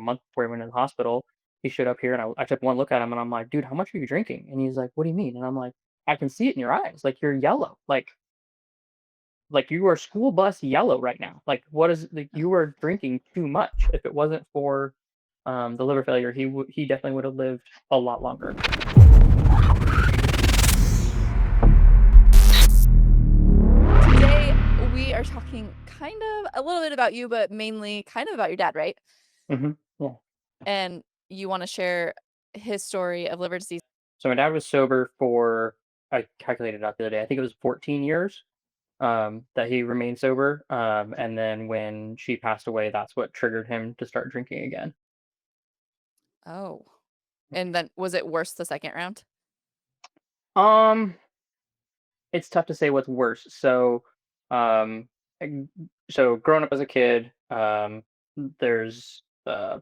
a month before he went to the hospital. He showed up here, and I took one look at him, and I'm like, "Dude, how much are you drinking?" And he's like, "What do you mean?" And I'm like, "I can see it in your eyes. Like, you're yellow. Like you are school bus yellow right now. Like, what is like you are drinking too much. If it wasn't for the liver failure, he definitely would have lived a lot longer." Today, we are talking kind of a little bit about you, but mainly kind of about your dad, right? Yeah. And you wanna share his story of liver disease. So my dad was sober for, I calculated it out the other day. I think it was 14 years that he remained sober. And then when she passed away, that's what triggered him to start drinking again. Oh. And then was it worse the second round? Um, it's tough to say what's worse. Um, ag- so growing up as a kid, there's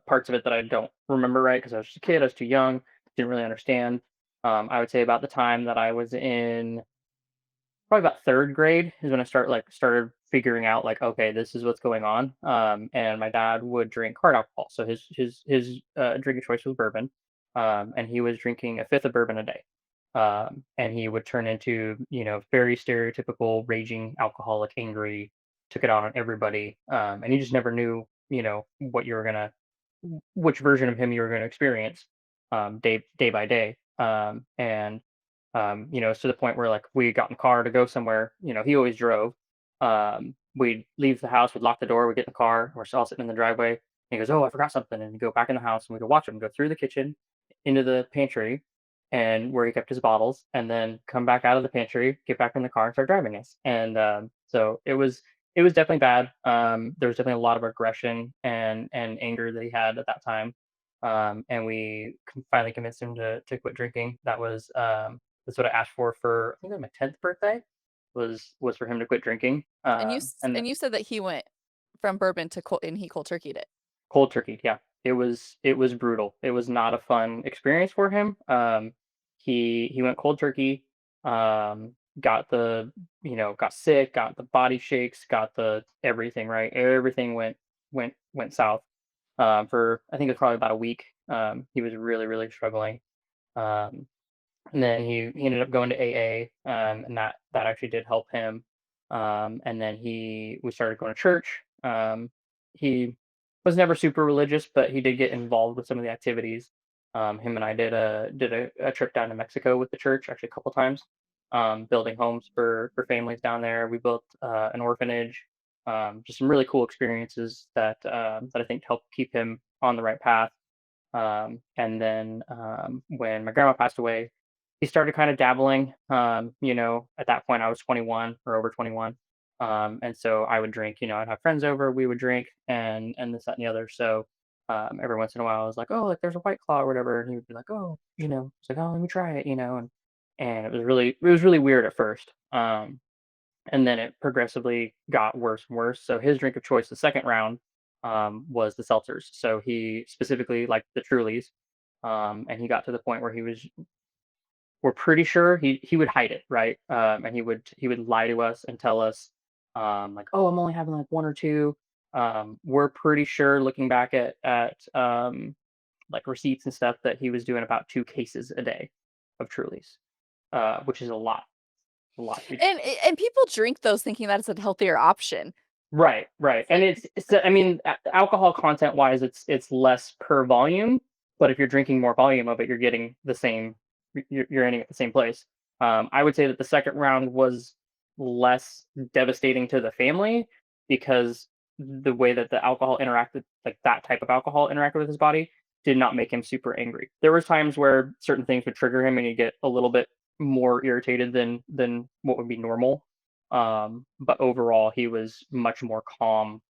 parts of it that I don't remember right because I was just a kid. I was too young, didn't really understand. I would say about the time that I was in probably about 3rd grade is when I started figuring out like, okay, this is what's going on. And my dad would drink hard alcohol, so his drink of choice was bourbon, and he was drinking a fifth of bourbon a day. And he would turn into very stereotypical raging alcoholic, angry, took it out on everybody, and you just never knew what you were gonna which version of him you were gonna experience day by day. And it's to the point where like we got in the car to go somewhere. He always drove. We'd leave the house, we'd lock the door, we'd get in the car, we're all sitting in the driveway. And he goes, "Oh, I forgot something." And we go back in the house and we go watch him go through the kitchen into the pantry and where he kept his bottles, and then come back out of the pantry, get back in the car, and start driving us. And so it was definitely bad. There was definitely a lot of aggression and anger that he had at that time. And we finally convinced him to quit drinking. That's what I asked for, I think it was my 10th birthday, was for him to quit drinking, And you said that he went from bourbon to cold and he cold turkeyed it. cold turkey, yeah. It was brutal. It was not a fun experience for him. He went cold turkey, got sick, got the body shakes, got the everything, right? Everything went south, for I think it was probably about a week. He was really, really struggling. Um And then he ended up going to AA, and that actually did help him. And then we started going to church. He was never super religious, but he did get involved with some of the activities. Him and I did a trip down to Mexico with the church, actually a couple times, building homes for families down there. We built an orphanage. Just some really cool experiences that I think helped keep him on the right path. And then when my grandma passed away, he started kind of dabbling. At that point, I was 21 or over 21. And so I would drink. I'd have friends over, we would drink, and this, that, and the other. So every once in a while, I was like, "Oh, like there's a White Claw or whatever," and he would be like, "Oh, it's like, oh, let me try it," and it was really weird at first. And then it progressively got worse and worse. So his drink of choice, the second round, was the seltzers. So he specifically liked the Trulies, and he got to the point where we're pretty sure he would hide it, right? And he would lie to us and tell us, like, "Oh, I'm only having like one or two." We're pretty sure, looking back at like receipts and stuff, that he was doing about 2 cases a day of Trulies, which is a lot to be And drinking. and people drink those thinking that it's a healthier option. Right, right, It's and like I mean, alcohol content wise, it's less per volume, but if you're drinking more volume of it, you're getting the same. You're ending at the same place. I would say that the second round was less devastating to the family because the way that the alcohol interacted, like that type of alcohol interacted with his body, did not make him super angry. There was times where certain things would trigger him, and he'd get a little bit more irritated than what would be normal. But overall, he was much more calm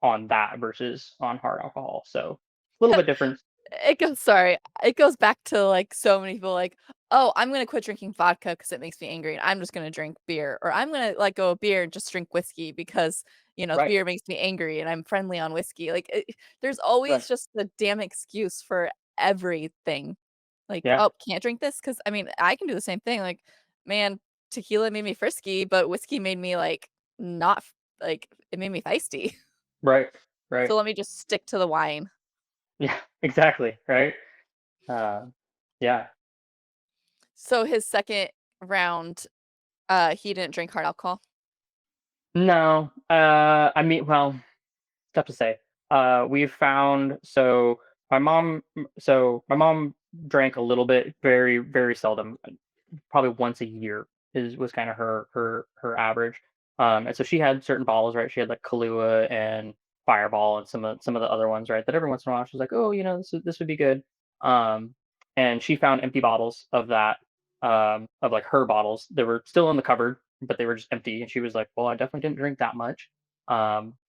on that versus on hard alcohol. So a little bit different. It goes back to, like, so many people, like, "Oh, I'm gonna quit drinking vodka because it makes me angry, and I'm just gonna drink beer," or, "I'm gonna let go of beer and just drink whiskey because, Right, beer makes me angry and I'm friendly on whiskey." Like, there's right. always just the damn excuse for everything. Like, Yeah, "Oh, can't drink this because I mean, I can do the same thing, like, "Man, tequila made me frisky, but whiskey made me, like, not f like, it made me feisty. right, right. So let me just stick to the wine." Yeah, exactly, right? Uh, yeah. So his 2nd round, he didn't drink hard alcohol? No, I mean, well, tough to say. We found my mom drank a little bit, very, very seldom, probably once a year was kind of her average. And so she had certain bottles, right? She had like Kahlua and Fireball and some of the other ones, right? That every once in a while she's like, oh, this would be good. Um, and she found empty bottles of that, of like her bottles. They were still in the cupboard, but they were just empty. And she was like, well, I definitely didn't drink that much.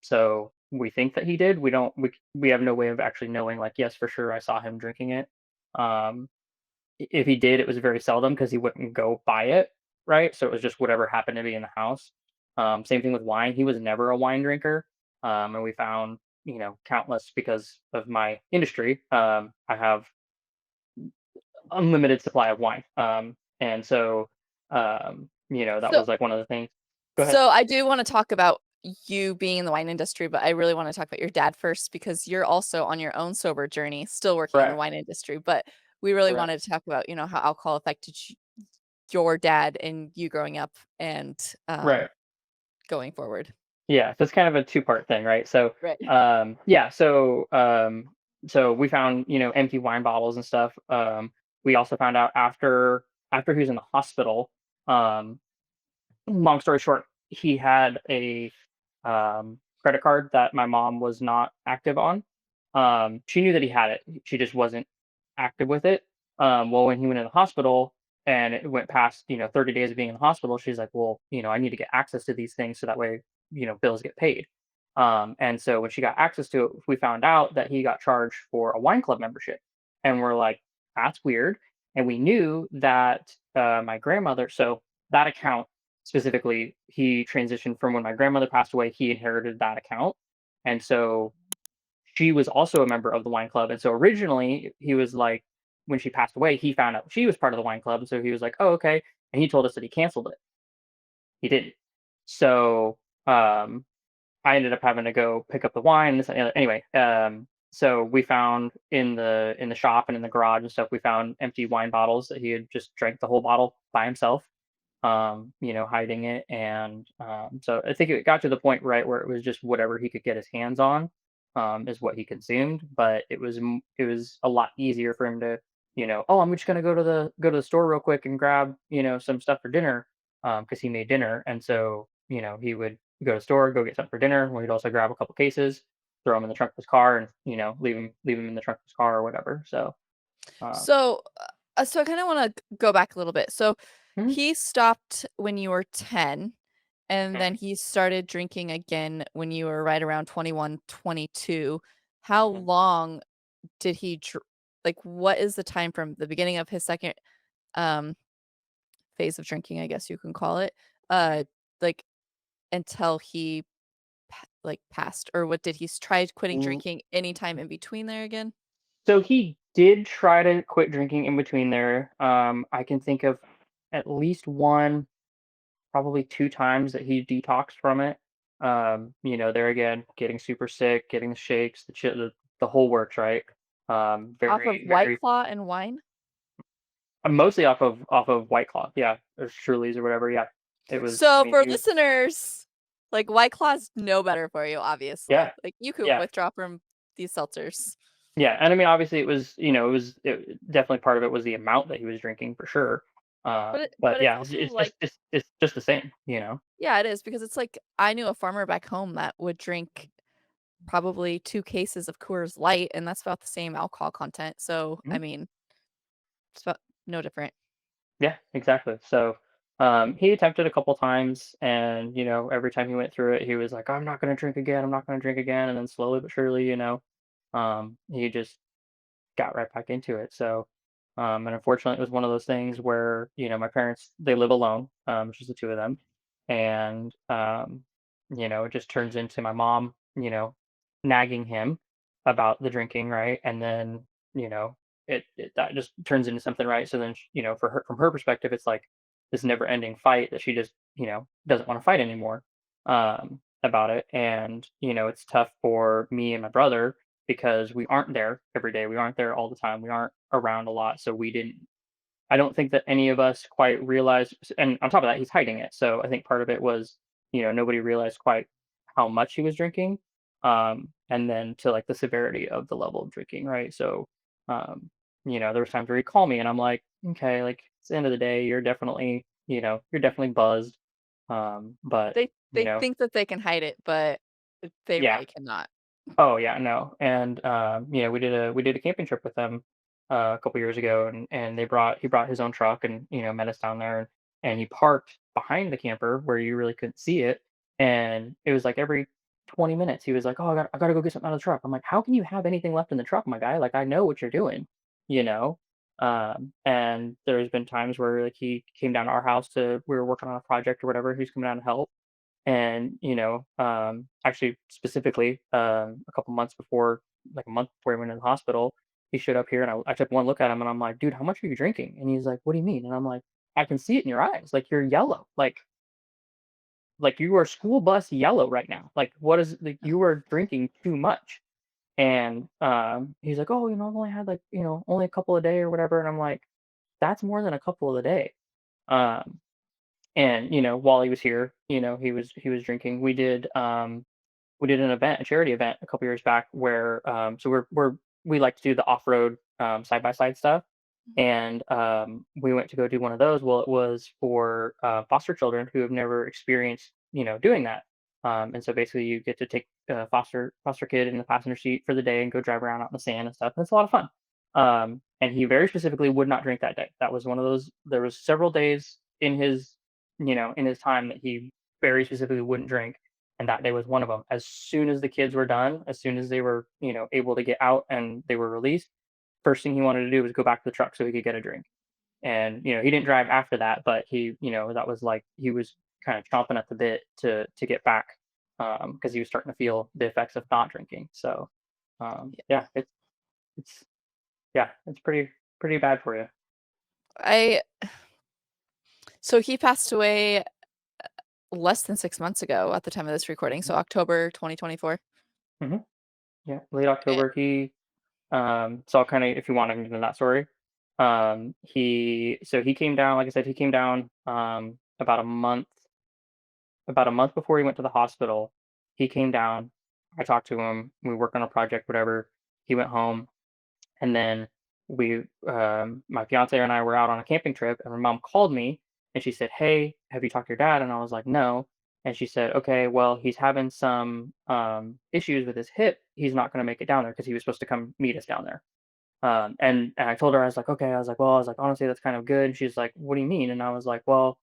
So we think that he did. We don't. We have no way of actually knowing. Like, yes, for sure, I saw him drinking it. Um, if he did, it was very seldom because he wouldn't go buy it, right? So it was just whatever happened to be in the house. Same thing with wine. He was never a wine drinker, and we found countless because of my industry. I have unlimited supply of wine, and so that So was like one of the things. Go ahead. so I do wanna talk about you being in the wine industry, but I really wanna talk about your dad first because you're also on your own sober journey, still working in the Correct. wine industry, but we really Correct. wanted to talk about, how alcohol affected your dad and you growing up and, Right. going forward. Yeah, so it's kind of a two-part thing, right? So, Right. yeah, so we found, empty wine bottles and stuff. We also found out after he was in the hospital, um, long story short, he had a credit card that my mom was not active on. She knew that he had it. She just wasn't active with it. Well, when he went in the hospital and it went past, 30 days of being in the hospital, she's like, well, I need to get access to these things so that way, bills get paid. And so when she got access to it, we found out that he got charged for a wine club membership. And we're like, that's weird. And we knew that my grandmother, so that account specifically, he transitioned from when my grandmother passed away, he inherited that account. And so she was also a member of the wine club. And so originally he was like, when she passed away, he found out she was part of the wine club. And so he was like, oh, okay. And he told us that he canceled it. He didn't. So I ended up having to go pick up the wine. This, and the other. Anyway, so we found in the shop and in the garage and stuff, we found empty wine bottles that he had just drank the whole bottle by himself, hiding it. And so I think it got to the point, right, where it was just whatever he could get his hands on, is what he consumed. But it was a lot easier for him to, oh, I'm just gonna go to the store real quick and grab, some stuff for dinner, because he made dinner, and so he would go to the store, go get something for dinner. We'd also grab a couple cases, throw them in the trunk of his car, and leave him in the trunk of his car or whatever. So, uh, So, so I kinda wanna go back a little bit. So, mhm, he stopped when you were 10, and mhm, then he started drinking again when you were right around 21, 22. How mhm. long did he like, what is the time from the beginning of his 2nd, um, phase of drinking, I guess you can call it, uh, like, until he passed? Or what did he try quitting Mm, drinking anytime in between there again? So he did try to quit drinking in between there. I can think of at least one, probably two times that he detoxed from it. There again, getting super sick, getting the shakes, the whole works, right? Off of Very, White very Claw and wine? mostly off of White Claw, yeah, or Trulies or whatever, yeah. It was, I So mean, for he was, listeners, like, White Claw's no better for you, yeah, obviously. Like, you could yeah, withdraw from these seltzers. yeah, and I mean, obviously, definitely part of it was the amount that he was drinking for sure. But But it's yeah, also like it's just the same. yeah, it is because it's like I knew a farmer back home that would drink probably 2 cases of Coors Light, and that's about the same alcohol content. So, I Mhm. mean, it's about no different. Yeah, exactly. So, he attempted a couple times, and every time he went through it, he was like, "I'm not gonna drink again. I'm not gonna drink again." And then slowly but surely, he just got right back into it. So, and unfortunately, it was one of those things where my parents, they live alone, just the two of them, and it just turns into my mom, nagging him about the drinking, right, and then that just turns into something, right. So then, for her, from her perspective, it's like this never-ending fight that she just doesn't want to fight anymore, about it. And it's tough for me and my brother because we aren't there every day. We aren't there all the time. We aren't around a lot. So we didn't I don't think that any of us quite realized, and on top of that, he's hiding it. So I think part of it was, nobody realized quite how much he was drinking, and then to like the severity of the level of drinking, right? So, um, there was times where he'd call me, and I'm like, okay, like it's the end of the day, you're definitely buzzed, but They think that they can hide it, but they yeah, really cannot. oh, yeah, no, and, we did a camping trip with them, a couple years ago, and he brought his own truck and, met us down there, and he parked behind the camper where you really couldn't see it, and it was, like, every 20 minutes, he was like, "Oh, I gotta go get something out of the truck." I'm like, "How can you have anything left in the truck, my guy? Like, I know what you're doing," you know? And there's been times where, like, he came down to our house to we were working on a project or whatever, he's coming down to help, and, actually specifically, a couple months before, like a month before he went to the hospital, he showed up here and I took one look at him and I'm like, dude, how much are you drinking? And he's like, what do you mean? And I'm like, I can see it in your eyes. Like you're yellow. Like you are school bus yellow right now. Like what is like you are drinking too much. And he's like, oh, I've only had like, only a couple a day or whatever. And I'm like, that's more than a couple a day. Um, and while he was here, he was drinking. We did an event, a charity event a couple years back where so we like to do the off-road side by side stuff, Mhm. and we went to go do one of those. Well, it was for foster children who have never experienced doing that. And so basically you get to take a foster kid in the passenger seat for the day and go drive around out in the sand and stuff. And it's a lot of fun. And he very specifically would not drink that day. That was one of those. There was several days in his time that he very specifically wouldn't drink, and that day was one of them. As soon as the kids were done, as soon as they were, able to get out and they were released, first thing he wanted to do was go back to the truck so he could get a drink. And, he didn't drive after that, but that was like he was kind of chomping at the bit to get back, because he was starting to feel the effects of not drinking. So, Yeah. yeah, it's yeah, it's pretty bad for you. I So he passed away less than 6 months ago at the time of this recording, so October 2024. Hmm. Yeah, late Eh, October. So I'll kind of, if you want to get into that story, he came down. Like I said, he came down about a month before he went to the hospital. He came down. I talked to him. We worked on a project, whatever. He went home, and then my fiance and I were out on a camping trip, and my mom called me, and she said, "Hey, have you talked to your dad?" And I was like, "No." And she said, "Okay, well, he's having some issues with his hip. He's not going to make it down there because he was supposed to come meet us down there." And I told her, I was like, okay, well, I was like, honestly, that's kind of good. And she's like, what do you mean? And I was like, well,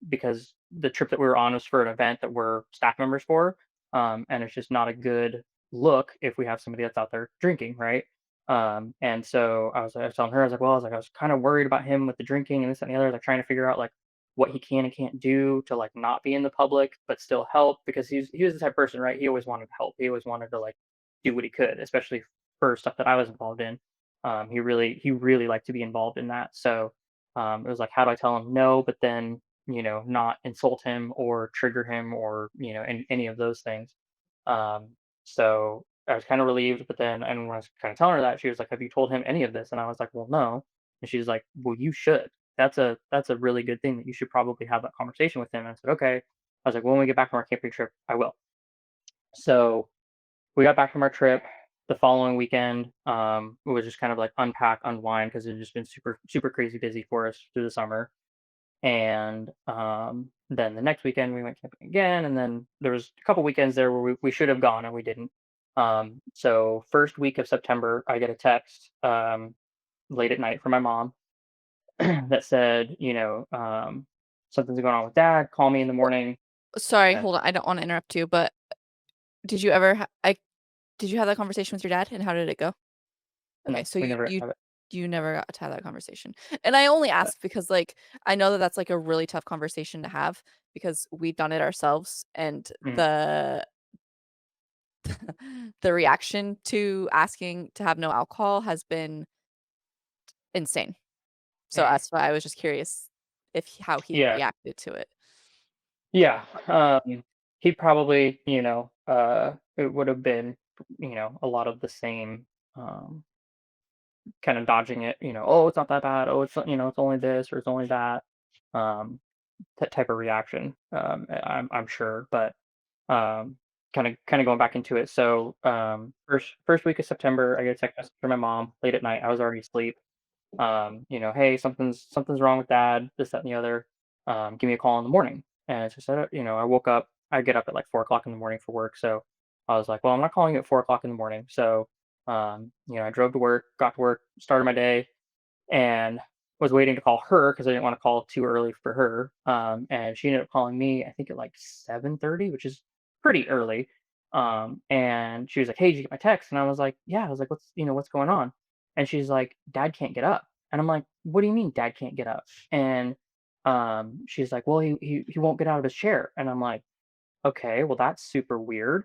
because the trip that we were on was for an event that we're staff members for. And it's just not a good look if we have somebody that's out there drinking, right? And so I was telling her, I was kind of worried about him with the drinking and this and the other, like trying to figure out like what he can and can't do to like not be in the public, but still help because he was the type of person, right? He always wanted to help. He always wanted to like do what he could, especially for stuff that I was involved in. He really liked to be involved in that. So it was like, how do I tell him no, but then not insult him or trigger him or any of those things. Um, so I was kind of relieved, but then and when I was kind of telling her that, she was like, "Have you told him any of this?" And I was like, "Well, no." And she's like, "Well, you should. That's a really good thing that you should probably have that conversation with him." And I said, "Okay." I was like, "When we get back from our camping trip, I will." So we got back from our trip the following weekend. It was just kind of like unpack, unwind because it had just been super, super crazy busy for us through the summer. And then the next weekend we went camping again. And then there was a couple weekends there where we should have gone and we didn't. So first week of September, I get a text late at night from my mom that said, something's going on with dad. Call me in the well, morning. sorry, And hold on, I don't wanna interrupt you, but did you ever ha I did you have that conversation with your dad, and how did it go? Okay, no, so we you never you have it. you never got to have that conversation. And I only But, ask because, like, I know that that's, like, a really tough conversation to have because we've done it ourselves, and mm, the reaction to asking to have no alcohol has been insane. So that's why I was just curious if how he yeah. reacted to it. Yeah, he probably, it would have been a lot of the same, um, kind of dodging it. Oh, it's not that bad. Oh, it's only this or it's only that. Um, type of reaction. I'm sure, but kind of going back into it. So first week of September, I get a text message from my mom late at night. I was already asleep. Hey, something's wrong with dad, this, that, and the other. Give me a call in the morning. And so said, I woke up, I get up at like 4 o'clock in the morning for work. So I was like, well, I'm not calling you at 4 o'clock in the morning. So, I drove to work, got to work, started my day, and was waiting to call her because I didn't want to call too early for her. And she ended up calling me, I think at like 7:30, which is pretty early. And she was like, "Hey, did you get my text?" And I was like, "Yeah." I was like, "What's going on?" And she's like, "Dad can't get up." And I'm like, "What do you mean, Dad can't get up?" And she's like, "Well, he won't get out of his chair." And I'm like, "Okay, well that's super weird."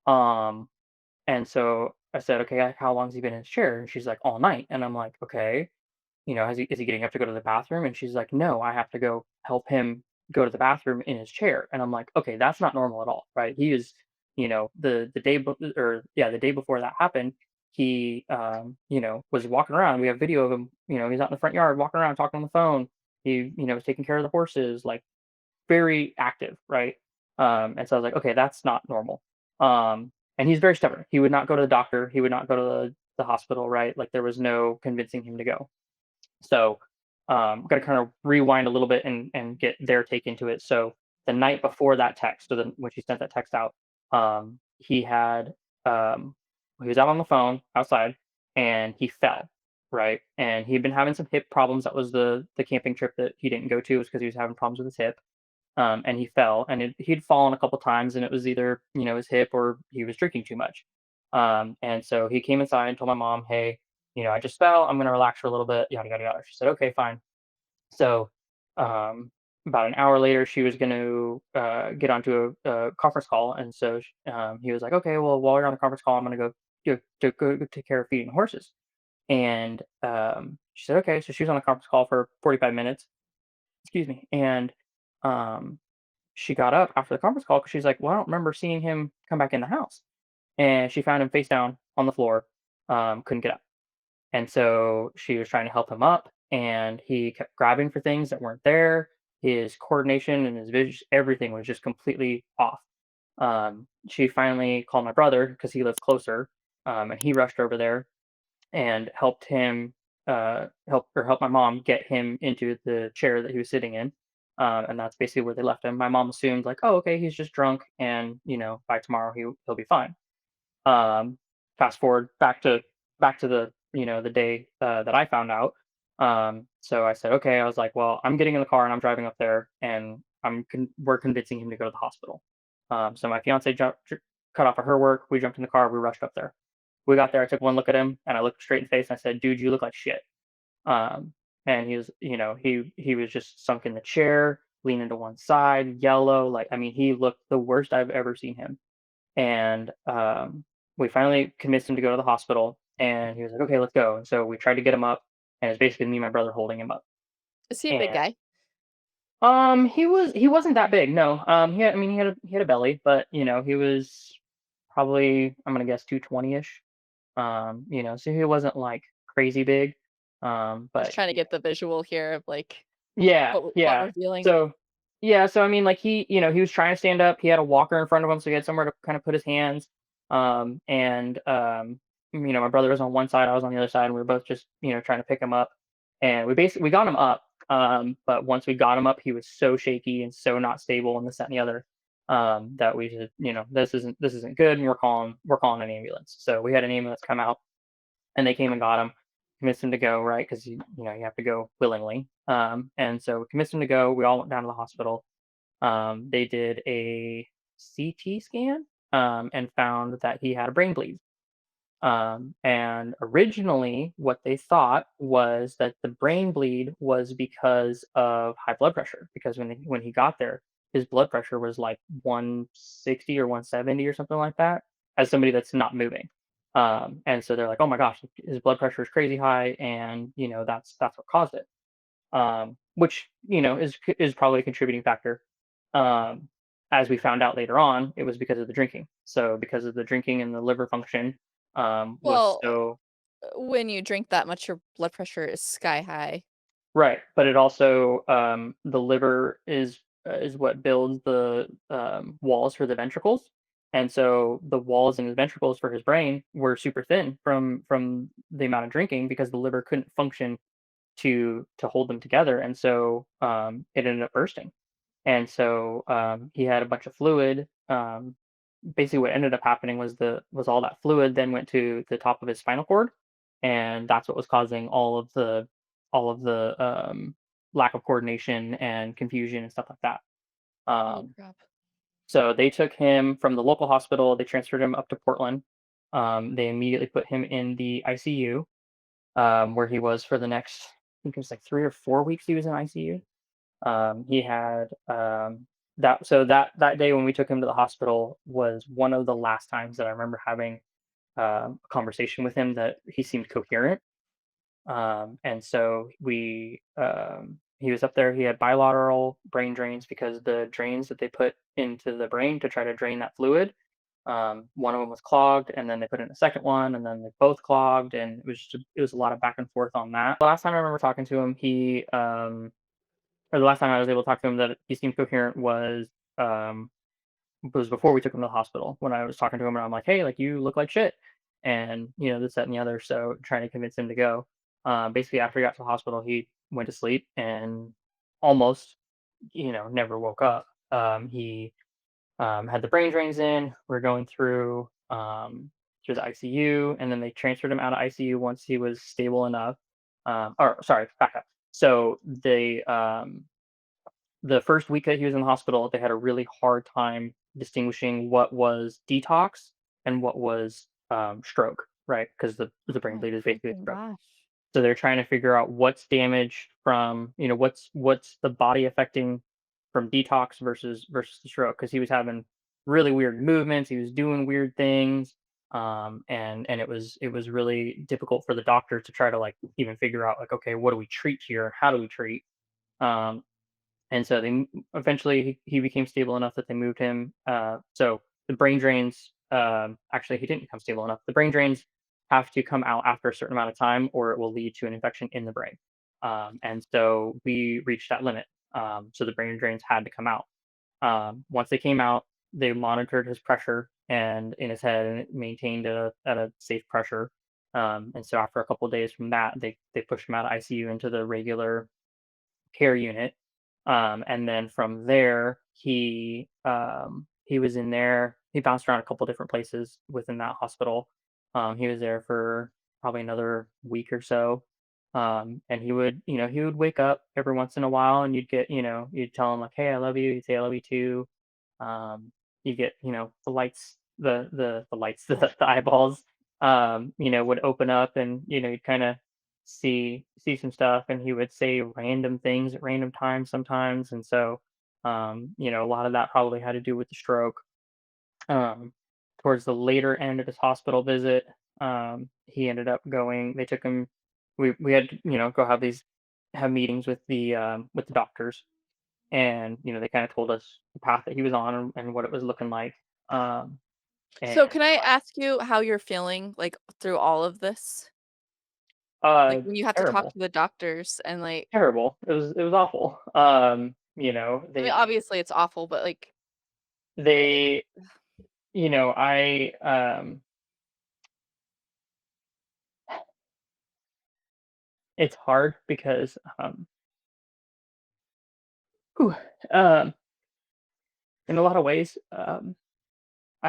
Um, and so I said, "Okay, how long has he been in his chair?" And she's like, "All night." And I'm like, "Okay." Is he getting up to go to the bathroom? And she's like, no, I have to go help him go to the bathroom in his chair. And I'm like, okay, that's not normal at all, right? He is, the day or yeah, the day before that happened, he was walking around. We have video of him. He's out in the front yard walking around talking on the phone. He was taking care of the horses, like very active, right? And so I was like, okay, that's not normal. And he's very stubborn. He would not go to the doctor. He would not go to the hospital, right? Like there was no convincing him to go. So, got to kind of rewind a little bit and get their take into it. So the night before that text, so then when she sent that text out, he had he was out on the phone outside and he fell, right? And he'd been having some hip problems. That was the camping trip that he didn't go to, was because he was having problems with his hip. And he fell, and he'd fallen a couple times, and it was either his hip or he was drinking too much. And so he came inside and told my mom, "Hey, I just fell. I'm gonna relax for a little bit." Yada yada yada. She said, "Okay, fine." So um, about an hour later, she was going to get onto a conference call, and so he was like, "Okay, well, while you're on the conference call, I'm going to go go take care of feeding the horses." And she said, "Okay." So she was on the conference call for 45 minutes. Excuse me, and um, she got up after the conference call because she's like, "Well, I don't remember seeing him come back in the house." And she found him face down on the floor, couldn't get up. And so she was trying to help him up, and he kept grabbing for things that weren't there. His coordination and his vision, everything was just completely off. She finally called my brother because he lives closer, and he rushed over there and helped him help my mom get him into the chair that he was sitting in. And that's basically where they left him. My mom assumed like, oh, okay, he's just drunk, and by tomorrow he'll be fine. Um, Fast forward back to the day that I found out. So I said, okay. I was like, well, I'm getting in the car and I'm driving up there, and we're convincing him to go to the hospital. So my fiance cut off of her work. We jumped in the car. We rushed up there. We got there. I took one look at him and I looked straight in the face and I said, dude, you look like shit. Um, and he was, he was just sunk in the chair, leaning to one side, yellow. Like, I mean, he looked the worst I've ever seen him. And we finally convinced him to go to the hospital, and he was like, "Okay, let's go." And so we tried to get him up, and it's basically me and my brother holding him up. Is he a big And guy? he wasn't that big. No. He had a belly, but he was probably, I'm gonna guess, 220 ish. So he wasn't like crazy big. Just But trying to get the visual here of, like, yeah, what yeah. we're feeling. So yeah, so I mean, like he was trying to stand up. He had a walker in front of him, so he had somewhere to kind of put his hands. And my brother was on one side, I was on the other side, and we were both just trying to pick him up. And we got him up. But once we got him up, he was so shaky and so not stable, and this, that, and the other. That we just, this isn't good, and we're calling an ambulance. So we had an ambulance come out, and they came and got him, convinced him to go, right? Because you have to go willingly. And so we convinced him to go. We all went down to the hospital. They did a CT scan, and found that he had a brain bleed. And originally, what they thought was that the brain bleed was because of high blood pressure. Because when he got there, his blood pressure was like 160 or 170 or something like that, as somebody that's not moving. And so they're like, "Oh my gosh, his blood pressure is crazy high, and that's what caused it." Which is probably a contributing factor. Um, as we found out later on, it was because of the drinking. So because of the drinking and the liver function was Well, so when you drink that much, your blood pressure is sky high. right, but it also the liver is what builds the walls for the ventricles, and so the walls in his ventricles for his brain were super thin from the amount of drinking because the liver couldn't function to hold them together, and so it ended up bursting. And so he had a bunch of fluid. Basically, what ended up happening was all that fluid then went to the top of his spinal cord, and that's what was causing all of the lack of coordination and confusion and stuff like that. Oh Um, crap. so they took him from the local hospital. They transferred him up to Portland. They immediately put him in the ICU, where he was for the next, I think it was like 3 or 4 weeks. He was in ICU. He had that day when we took him to the hospital was one of the last times that I remember having a conversation with him that he seemed coherent. And so he was up there. He had bilateral brain drains because the drains that they put into the brain to try to drain that fluid. One of them was clogged, and then they put in a second one, and then they both clogged, and it was a lot of back and forth on that. The last time I remember talking to him, or the last time I was able to talk to him that he seemed coherent um, was before we took him to the hospital. When I was talking to him, and I'm like, "Hey, like you look like shit," and this, that, and the other. So trying to convince him to go. Basically, after he got to the hospital, he went to sleep and almost, never woke up. He had the brain drains in. We're going through the ICU, and then they transferred him out of ICU once he was stable enough. Or sorry, back up. So the first week that he was in the hospital, they had a really hard time distinguishing what was detox and what was stroke, right? Because the brain Oh bleed is basically a freaking stroke. gosh. So they're trying to figure out what's damage from, what's the body affecting from detox versus the stroke. Because he was having really weird movements, he was doing weird things, and it was really difficult for the doctor to try to like even figure out like, okay, what do we treat here? How do we treat? Um, and so eventually he became stable enough that they moved him. So the brain drains. Actually, he didn't become stable enough. The brain drains have to come out after a certain amount of time, or it will lead to an infection in the brain. And so we reached that limit. So the brain drains had to come out. Once they came out, they monitored his pressure and in his head, and it maintained at a safe pressure. And so after a couple of days from that, they pushed him out of ICU into the regular care unit. And then from there, he was in there. He bounced around a couple different places within that hospital. He was there for probably another week or so. And he would wake up every once in a while, and you'd tell him like, "Hey, I love you." He'd say, "I love you too." Um, you get, the lights, the lights, the eyeballs, would open up, and you'd kind of see some stuff, and he would say random things at random times sometimes, and so a lot of that probably had to do with the stroke. um Towards the later end of his hospital visit, he ended up going they took him we had to, go have meetings with the doctors, and they kind of told us the path that he was on, and what it was looking like. um and So can I ask you how you're feeling like through all of this? Like when you have to talk terrible. to the doctors and like Terrible. It was awful. I mean They obviously it's awful, but like they I it's hard because whew, um in a lot of ways, I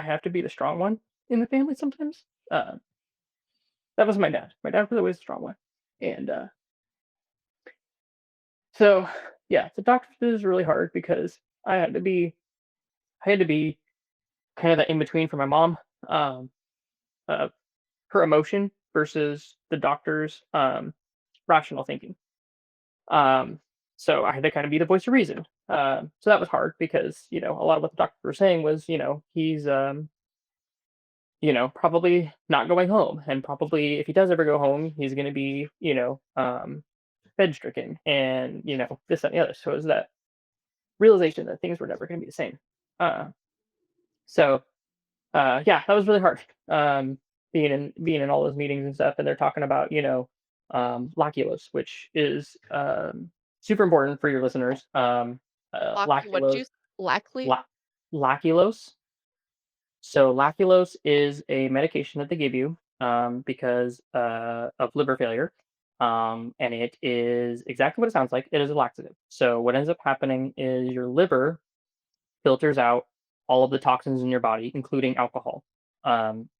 have to be the strong one in the family sometimes. That was my dad. My dad was always the strong one. And so yeah, the doctor is really hard because I had to be kind of that in between for my mom. Um uh Her emotion versus the doctor's rational thinking. Um, so I had to kind of be the voice of reason. So that was hard because a lot of what the doctors were saying was he's probably not going home, and probably if he does ever go home, he's going to be bed stricken, and this and the other. So it was that realization that things were never going to be the same. Uh, so yeah, that was really hard. Being in all those meetings and stuff, and they're talking about lactulose, which is super important for your listeners. What did you Lactulose, s Lackley? la- lactulose. So lactulose is a medication that they give you because of liver failure, and it is exactly what it sounds like. It is a laxative. So what ends up happening is your liver filters out all of the toxins in your body, including alcohol.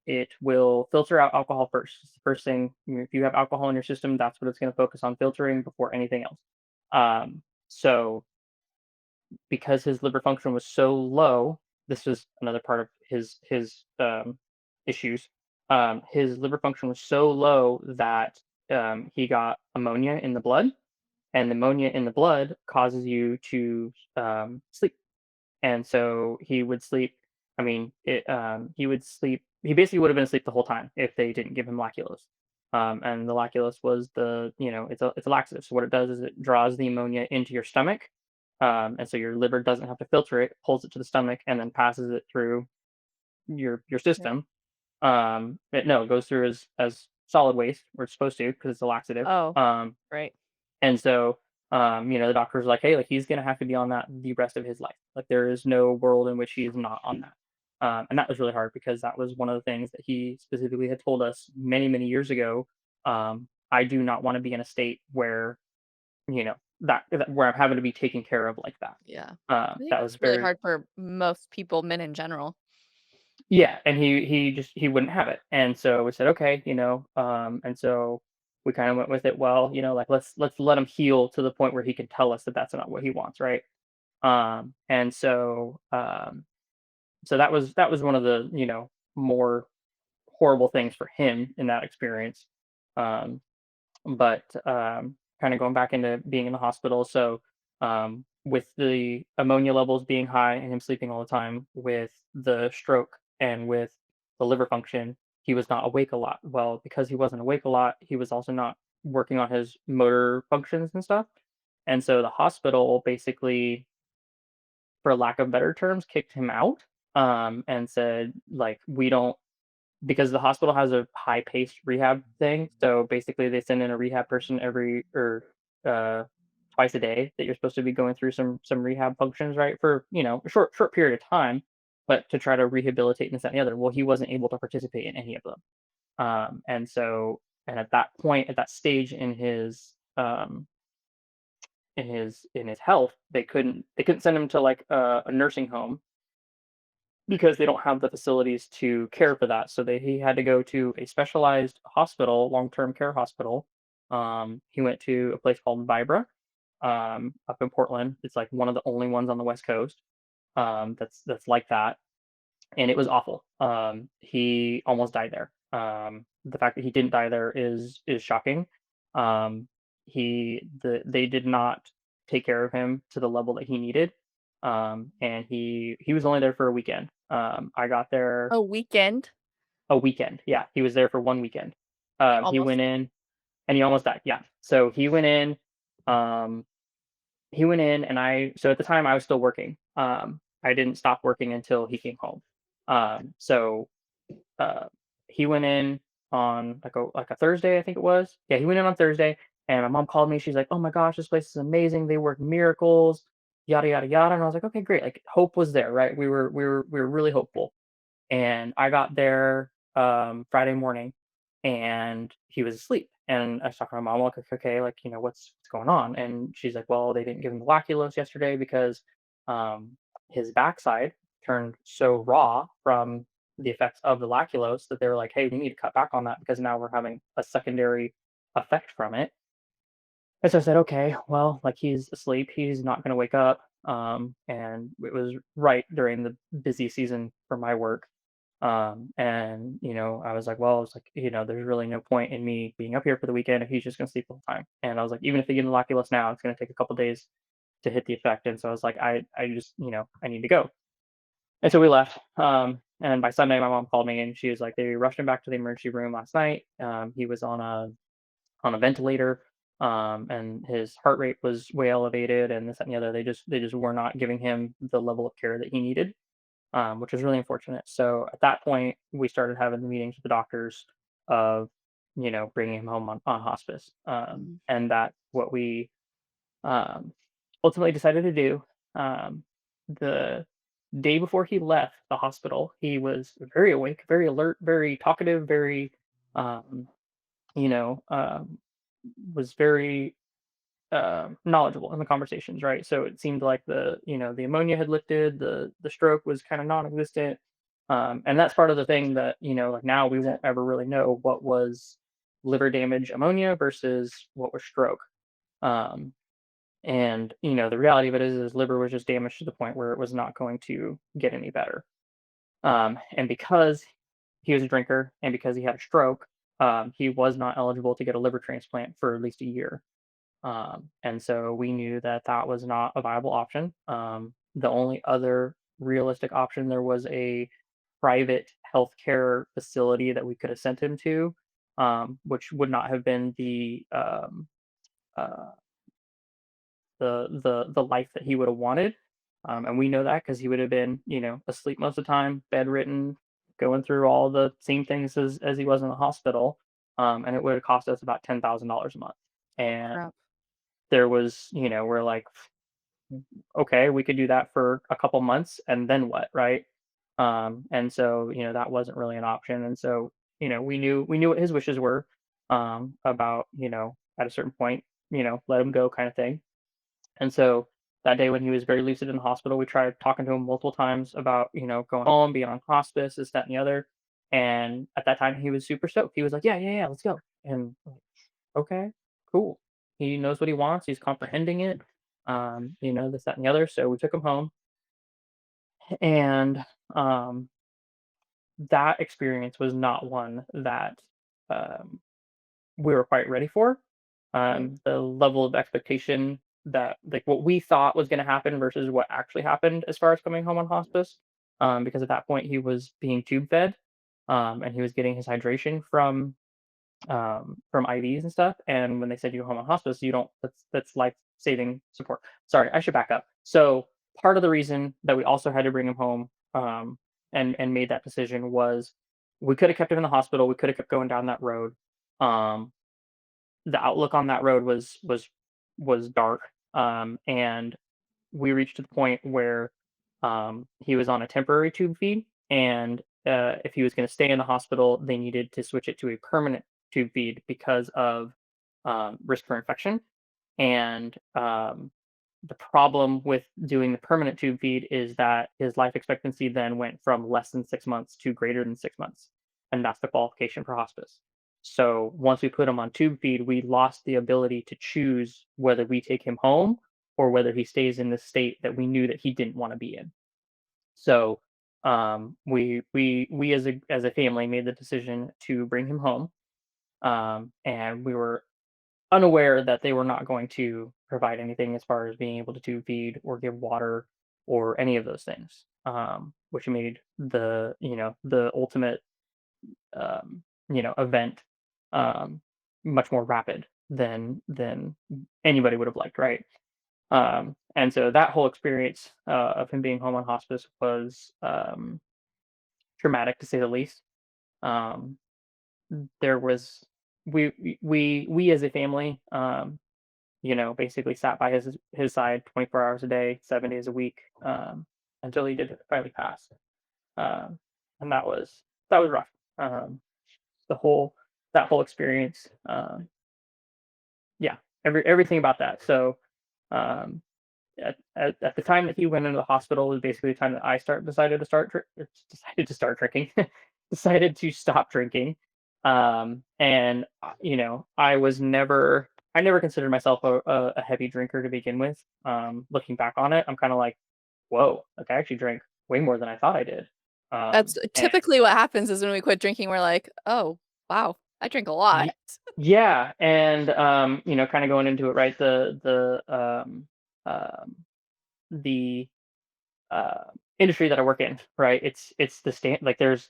It will filter out alcohol first. It's the first thing. If you have alcohol in your system, that's what it's going to focus on filtering before anything else. So because his liver function was so low, this was another part of his issues. His liver function was so low that he got ammonia in the blood, and ammonia in the blood causes you to sleep. And so he would sleep. I mean, he would sleep. He basically would have been asleep the whole time if they didn't give him lactulose. And the lactulose was it's a laxative. So what it does is it draws the ammonia into your stomach, and so your liver doesn't have to filter it, pulls it to the stomach, and then passes it through your Right. system. It goes through as solid waste, where it's supposed to, because it's a laxative. Oh, Um, right. and so, the doctor's like, "Hey, like, he's gonna have to be on that the rest of his life. Like, there is no world in which he is not on that." And that was really hard because that was one of the things that he specifically had told us many, many years ago. I do not want to be in a state where, where I'm having to be taken care of like that. Yeah. I think That was that's really very hard for most people, men in general. Yeah, and he wouldn't have it. And so we said, "Okay," and so we kinda went with it, well, like, let's let him heal to the point where he can tell us that that's not what he wants, right? And so that was one of the, more horrible things for him in that experience. Um, but kind of going back into being in the hospital, so with the ammonia levels being high and him sleeping all the time, with the stroke and with the liver function, he was not awake a lot. Well, because he wasn't awake a lot, he was also not working on his motor functions and stuff. And so the hospital basically, for lack of better terms, kicked him out, and said, like, we don't, because the hospital has a high-paced rehab thing, so basically they send in a rehab person every or twice a day that you're supposed to be going through some rehab functions, right? For, a short period of time, but to try to rehabilitate and this, that, and the other. Well, he wasn't able to participate in any of them. And at that point, at that stage in his health, they couldn't send him to like a nursing home because they don't have the facilities to care for that. So he had to go to a specialized hospital, long-term care hospital. He went to a place called Vibra up in Portland. It's like one of the only ones on the West Coast that's like that, and it was awful. He almost died there. The fact that he didn't die there is shocking. Um, they did not take care of him to the level that he needed, and he was only there for a weekend. I got there A weekend? a weekend. Yeah, he was there for 1 weekend. He He almost went in and he almost died. Yeah, so he went in. Um, and so at the time I was still working. I didn't stop working until he came home. So uh, he went in on like a Thursday, I think it was. Yeah, he went in on Thursday, and my mom called me. She's like, "Oh my gosh, this place is amazing. They work miracles, yada yada yada." And I was like, "Okay, great." Like, hope was there, right? We were really hopeful. And I got there Friday morning, and he was asleep. And I was talking to my mom, like, "Okay, like, what's going on?" And she's like, "Well, they didn't give him the lactulose yesterday because um, his backside turned so raw from the effects of the lactulose that they were like, hey, we need to cut back on that because now we're having a secondary effect from it." And so I said, okay, well, like, he's asleep, he's not going to wake up. And it was right during the busy season for my work. And I was like, well, it's like, there's really no point in me being up here for the weekend if he's just going to sleep the whole time. And I was like, even if they give him the lactulose now, it's going to take a couple days to hit the effect. And so I was like, I just, I need to go. And so we left. And by Sunday, my mom called me and she was like, they rushed him back to the emergency room last night. He was on a ventilator, and his heart rate was way elevated, and this, that, and the other. They just were not giving him the level of care that he needed. which was really unfortunate. So at that point, we started having the meetings with the doctors of, bringing him home on hospice. Mhm. And that's what we um, ultimately decided to do. The day before he left the hospital, he was very awake, very alert, very talkative, very, um, you know, um, was very knowledgeable in the conversations, right? So it seemed like the ammonia had lifted, the stroke was kind of non-existent, and that's part of the thing that like now we won't ever really know what was liver damage ammonia versus what was stroke. Um, and the reality of it is his liver was just damaged to the point where it was not going to get any better. And because he was a drinker and because he had a stroke, he was not eligible to get a liver transplant for at least a year. And so we knew that that was not a viable option. The only other realistic option, there was a private healthcare facility that we could have sent him to, which would not have been uh, the life that he would have wanted. And we know that because he would have been, asleep most of the time, bedridden, going through all the same things as he was in the hospital. And it would have cost us about $10,000 a month. And Crap. there was, we're like, okay, we could do that for a couple months and then what, right? And so, that wasn't really an option. And so, we knew what his wishes were, about, at a certain point, let him go kind of thing. And so that day when he was very lucid in the hospital, we tried talking to him multiple times about, going home, being on hospice, this, that, and the other. And at that time he was super stoked. He was like, yeah, yeah, yeah, let's go. And okay, cool. He knows what he wants. He's comprehending it. This, that, and the other. So we took him home, and um, that experience was not one that um, we were quite ready for. Right. The level of expectation that like what we thought was going to happen versus what actually happened as far as coming home on hospice. Because at that point he was being tube fed, and he was getting his hydration from IVs and stuff. And when they said you go home on hospice, you don't. That's life saving support. Sorry, I should back up. So part of the reason that we also had to bring him home, and made that decision was we could have kept him in the hospital. We could have kept going down that road. Um, the outlook on that road was dark, and we reached to the point where he was on a temporary tube feed, and if he was going to stay in the hospital, they needed to switch it to a permanent tube feed because of risk for infection. And the problem with doing the permanent tube feed is that his life expectancy then went from less than 6 months to greater than 6 months. And that's the qualification for hospice. So once we put him on tube feed, we lost the ability to choose whether we take him home or whether he stays in the state that we knew that he didn't want to be in. So we as a family made the decision to bring him home, and we were unaware that they were not going to provide anything as far as being able to tube feed or give water or any of those things, which made the ultimate event um, much more rapid than anybody would have liked, right? And so that whole experience of him being home on hospice was traumatic to say the least. Um, there was we as a family, basically sat by his side 24 hours a day, 7 days a week, until he did finally pass. Um, and that was rough. The whole that whole experience. Yeah, everything about that. So um, at the time that he went into the hospital was basically the time that I start decided to start decided to start drinking, decided to stop drinking. And I never considered myself a heavy drinker to begin with. Looking back on it, I'm kind of like, whoa, like I actually drank way more than I thought I did. That's And typically what happens is when we quit drinking, we're like, "Oh, wow, I drink a lot." y- yeah, and kind of going into it, right? The industry that I work in, right? It's the stand like there's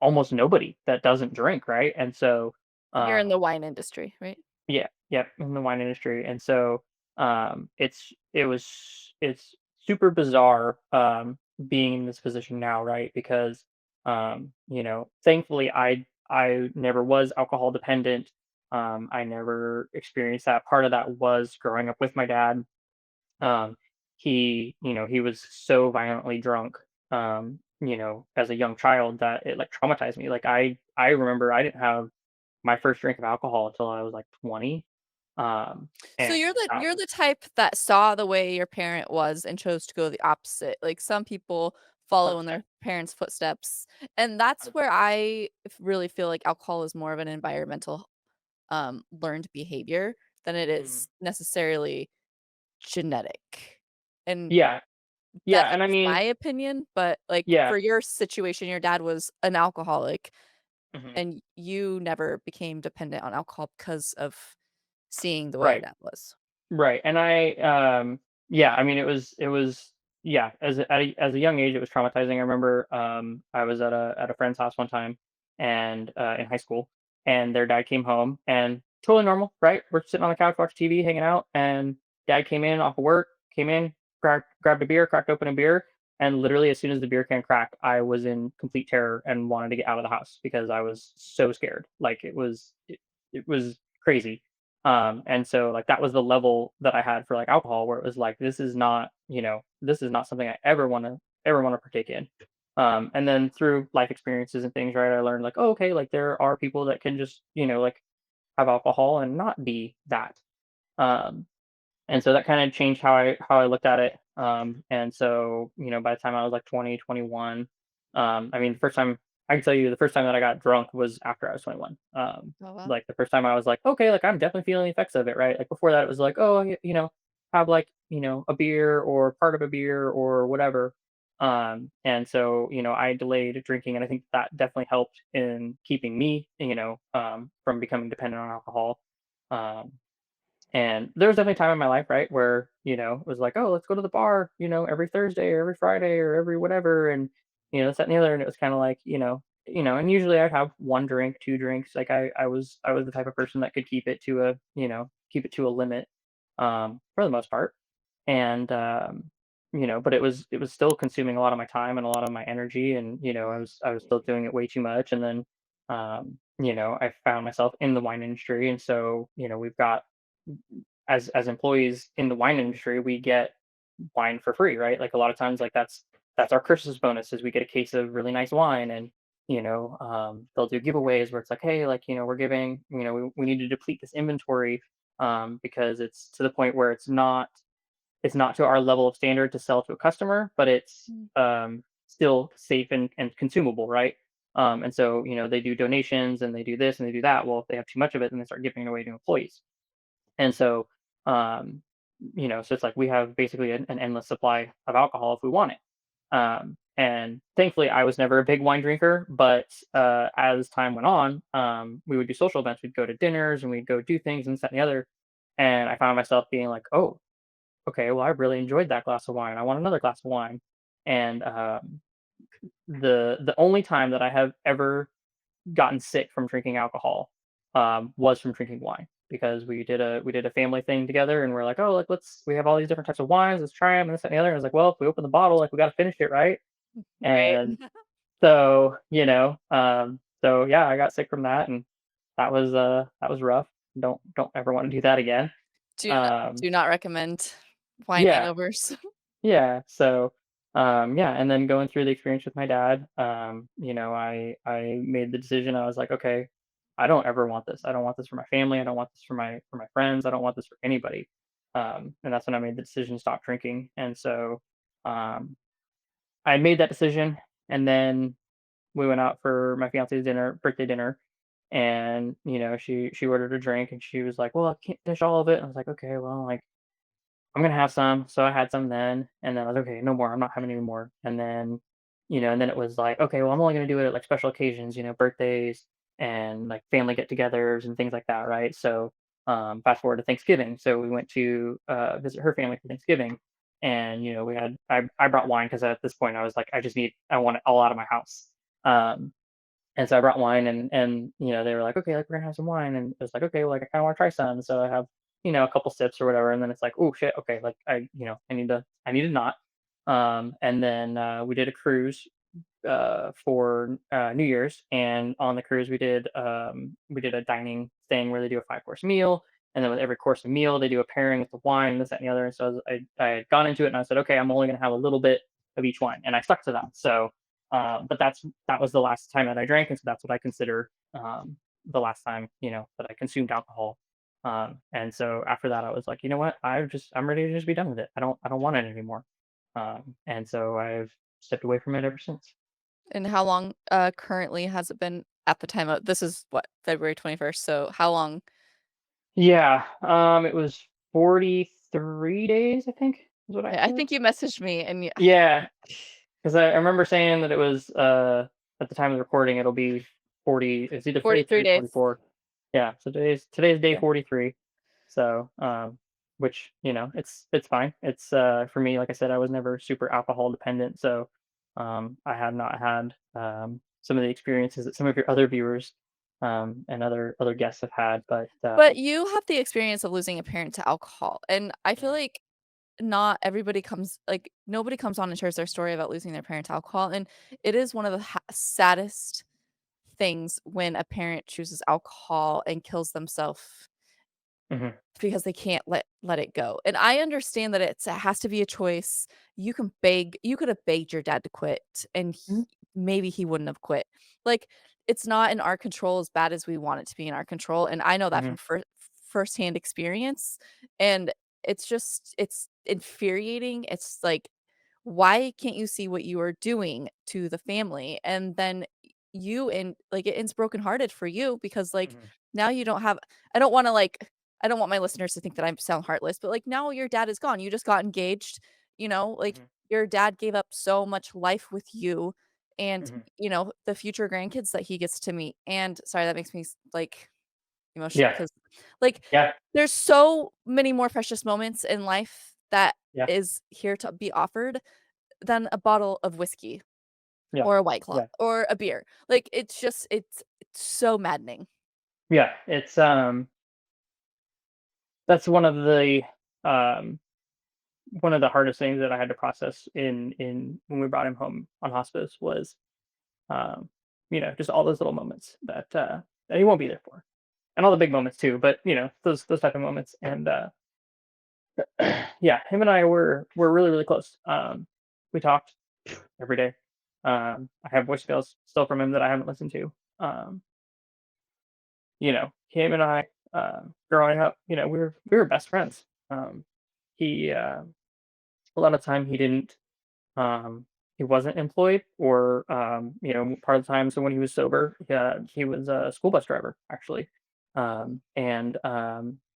almost nobody that doesn't drink, right? And so, You're in um, the wine industry, right? yeah, yeah, in the wine industry, and so it's super bizarre. being in this position now, right? Because thankfully I never was alcohol dependent. I never experienced that. Part of that was growing up with my dad. Um, he was so violently drunk, as a young child that it like traumatized me. Like I remember I didn't have my first drink of alcohol until I was like 20. So And that you're was the type that saw the way your parent was and chose to go the opposite. Like, some people follow in 100%. their parents' footsteps, and that's where really feel like alcohol is more of an environmental, learned behavior than it Mhm. is necessarily genetic. And Yeah, yeah, that's and I just my mean, opinion, but, like, yeah. for your situation, your dad was an alcoholic, Mhm. and you never became dependent on alcohol because of seeing the way your Right. dad was. Right, and yeah, I mean, it was yeah, as a young age, it was traumatizing. I remember, I was at a friend's house one time, and in high school, and their dad came home, and totally normal, right? We're sitting on the couch, watching TV, hanging out, and dad came in off of work, came in, grabbed a beer, cracked open a beer, and literally as soon as the beer can cracked, I was in complete terror and wanted to get out of the house because I was so scared. Like it was crazy. And so like that was the level that I had for like alcohol, where it was like, this is not something I ever want to partake in. And then through life experiences and things, right, I learned like, oh, okay, like there are people that can just, like have alcohol and not be that. Um, and so that kind of changed how I looked at it. And so, by the time I was like 20, 21, I mean, the first time I can tell you the first time that I got drunk was after I was 21. Oh, wow. Like the first time I was like, okay, like I'm definitely feeling the effects of it, right? Like before that, it was like, oh, have like, a beer or part of a beer or whatever. And so, I delayed drinking, and I think that definitely helped in keeping me, from becoming dependent on alcohol. Um, and there was definitely a time in my life, right, where, it was like, "Oh, let's go to the bar, every Thursday or every Friday or every whatever," and, this, that, and the other, and it was kinda like, and usually I'd have 1 drink, 2 drinks, like, I was the type of person that could keep it to a limit, for the most part, and, but it was still consuming a lot of my time and a lot of my energy, and, I was still doing it way too much, and then, I found myself in the wine industry, and so, we've got as employees in the wine industry, we get wine for free, right? Like a lot of times, like that's our Christmas bonus is we get a case of really nice wine, and they'll do giveaways where it's like, hey, like we're giving, we need to deplete this inventory, because it's to the point where it's not to our level of standard to sell to a customer, but it's Mm. still safe and consumable, right? And so they do donations and they do this and they do that. Well, if they have too much of it, then they start giving it away to employees. And so, um, so it's like we have basically an endless supply of alcohol if we want it. And thankfully, I was never a big wine drinker, but as time went on, we would do social events. We'd go to dinners and we'd go do things and this, that, and the other. And I found myself being like, oh, okay, well, I really enjoyed that glass of wine. I want another glass of wine. And the only time that I have ever gotten sick from drinking alcohol, was from drinking wine because we did a family thing together, and we're like, oh, like we have all these different types of wines, let's try them, and this that, and the other. And I was like, well, if we open the bottle, like we got to finish it, right? Right. And so so yeah, I got sick from that, and that was rough. Don't ever want to do that again. Um, Do not recommend wine yeah, hangovers. yeah. So, yeah, and then going through the experience with my dad, I made the decision. I was like, okay, I don't ever want this. I don't want this for my family. I don't want this for my friends. I don't want this for anybody. And that's when I made the decision to stop drinking. And so, um, I made that decision, and then we went out for my fiance's birthday dinner, and she ordered a drink, and she was like, "Well, I can't finish all of it." And I was like, "Okay, well, like." I'm gonna have some. So I had some then, and then I was okay, no more. I'm not having any more. And then it was like, okay, well, I'm only gonna do it at like special occasions, birthdays and like family get-togethers and things like that, right? So, fast forward to Thanksgiving. So we went to visit her family for Thanksgiving, and we had I brought wine because at this point I was like, I want it all out of my house. Um, and so I brought wine, and they were like, "Okay, like we're gonna have some wine," and it was like, "Okay, well, like I kind of want to try some." So I have a couple sips or whatever, and then it's like, "Oh shit, okay, like I need to not." And then we did a cruise for New Year's, and on the cruise we did a dining thing where they do a 5 course meal, and then with every course of meal they do a pairing with the wine, this, that, and the other. And so I had gone into it and I said, okay, I'm only going to have a little bit of each wine, and I stuck to that. So, but that was the last time that I drank, and so that's what I consider the last time that I consumed alcohol. And so after that, I was like, you know what, I'm ready to just be done with it. I don't want it anymore. And so I've stepped away from it ever since. And how long, currently has it been at the time of this is what, February 21st, so how long Yeah, it was 43 days, I think, is what I I said. think you messaged me and you Yeah, because I remember saying that it was, at the time of the recording, it'll be 40, it's either 43 43 or days. 44. Yeah, so today's day Yeah. 43. So, which, it's fine. It's, for me, like I said, I was never super alcohol dependent, so, I have not had, some of the experiences that some of your other viewers, and other guests have had, but, But you have the experience of losing a parent to alcohol, and I feel Mhm, like not everybody comes like, nobody comes on and shares their story about losing their parent to alcohol, and it is one of the saddest things when a parent chooses alcohol and kills themselves mhm, because they can't let it go, and I understand that it has to be a choice. You could have begged your dad to quit, and mhm, maybe he wouldn't have quit. Like, it's not in our control as bad as we want it to be in our control, and I know that mhm, from firsthand experience, and it's infuriating. It's like, why can't you see what you are doing to the family? And then it ends brokenhearted for you because, like, mhm, now you don't have I don't wanna, like I don't want my listeners to think that I sound heartless, but, like, now your dad is gone. You just got engaged, like, mhm, your dad gave up so much life with you and, mhm. the future grandkids that he gets to meet, and sorry, that makes me emotional Yeah, because, like, yeah, there's so many more precious moments in life that yeah, is here to be offered than a bottle of whiskey yeah, or a White Claw yeah, or a beer. Like, it's so maddening. yeah. It's, that's um one of the hardest things that I had to process in when we brought him home on hospice was, um, just all those little moments that he won't be there for, and all the big moments too. But those type of moments, and yeah, him and I were really really close. We talked every day. I have voicemails still from him that I haven't listened to. Um, him and I, growing up, we were best friends. He A lot of time um, he wasn't employed, or part of the time. So when he was sober, he was a school bus driver actually, and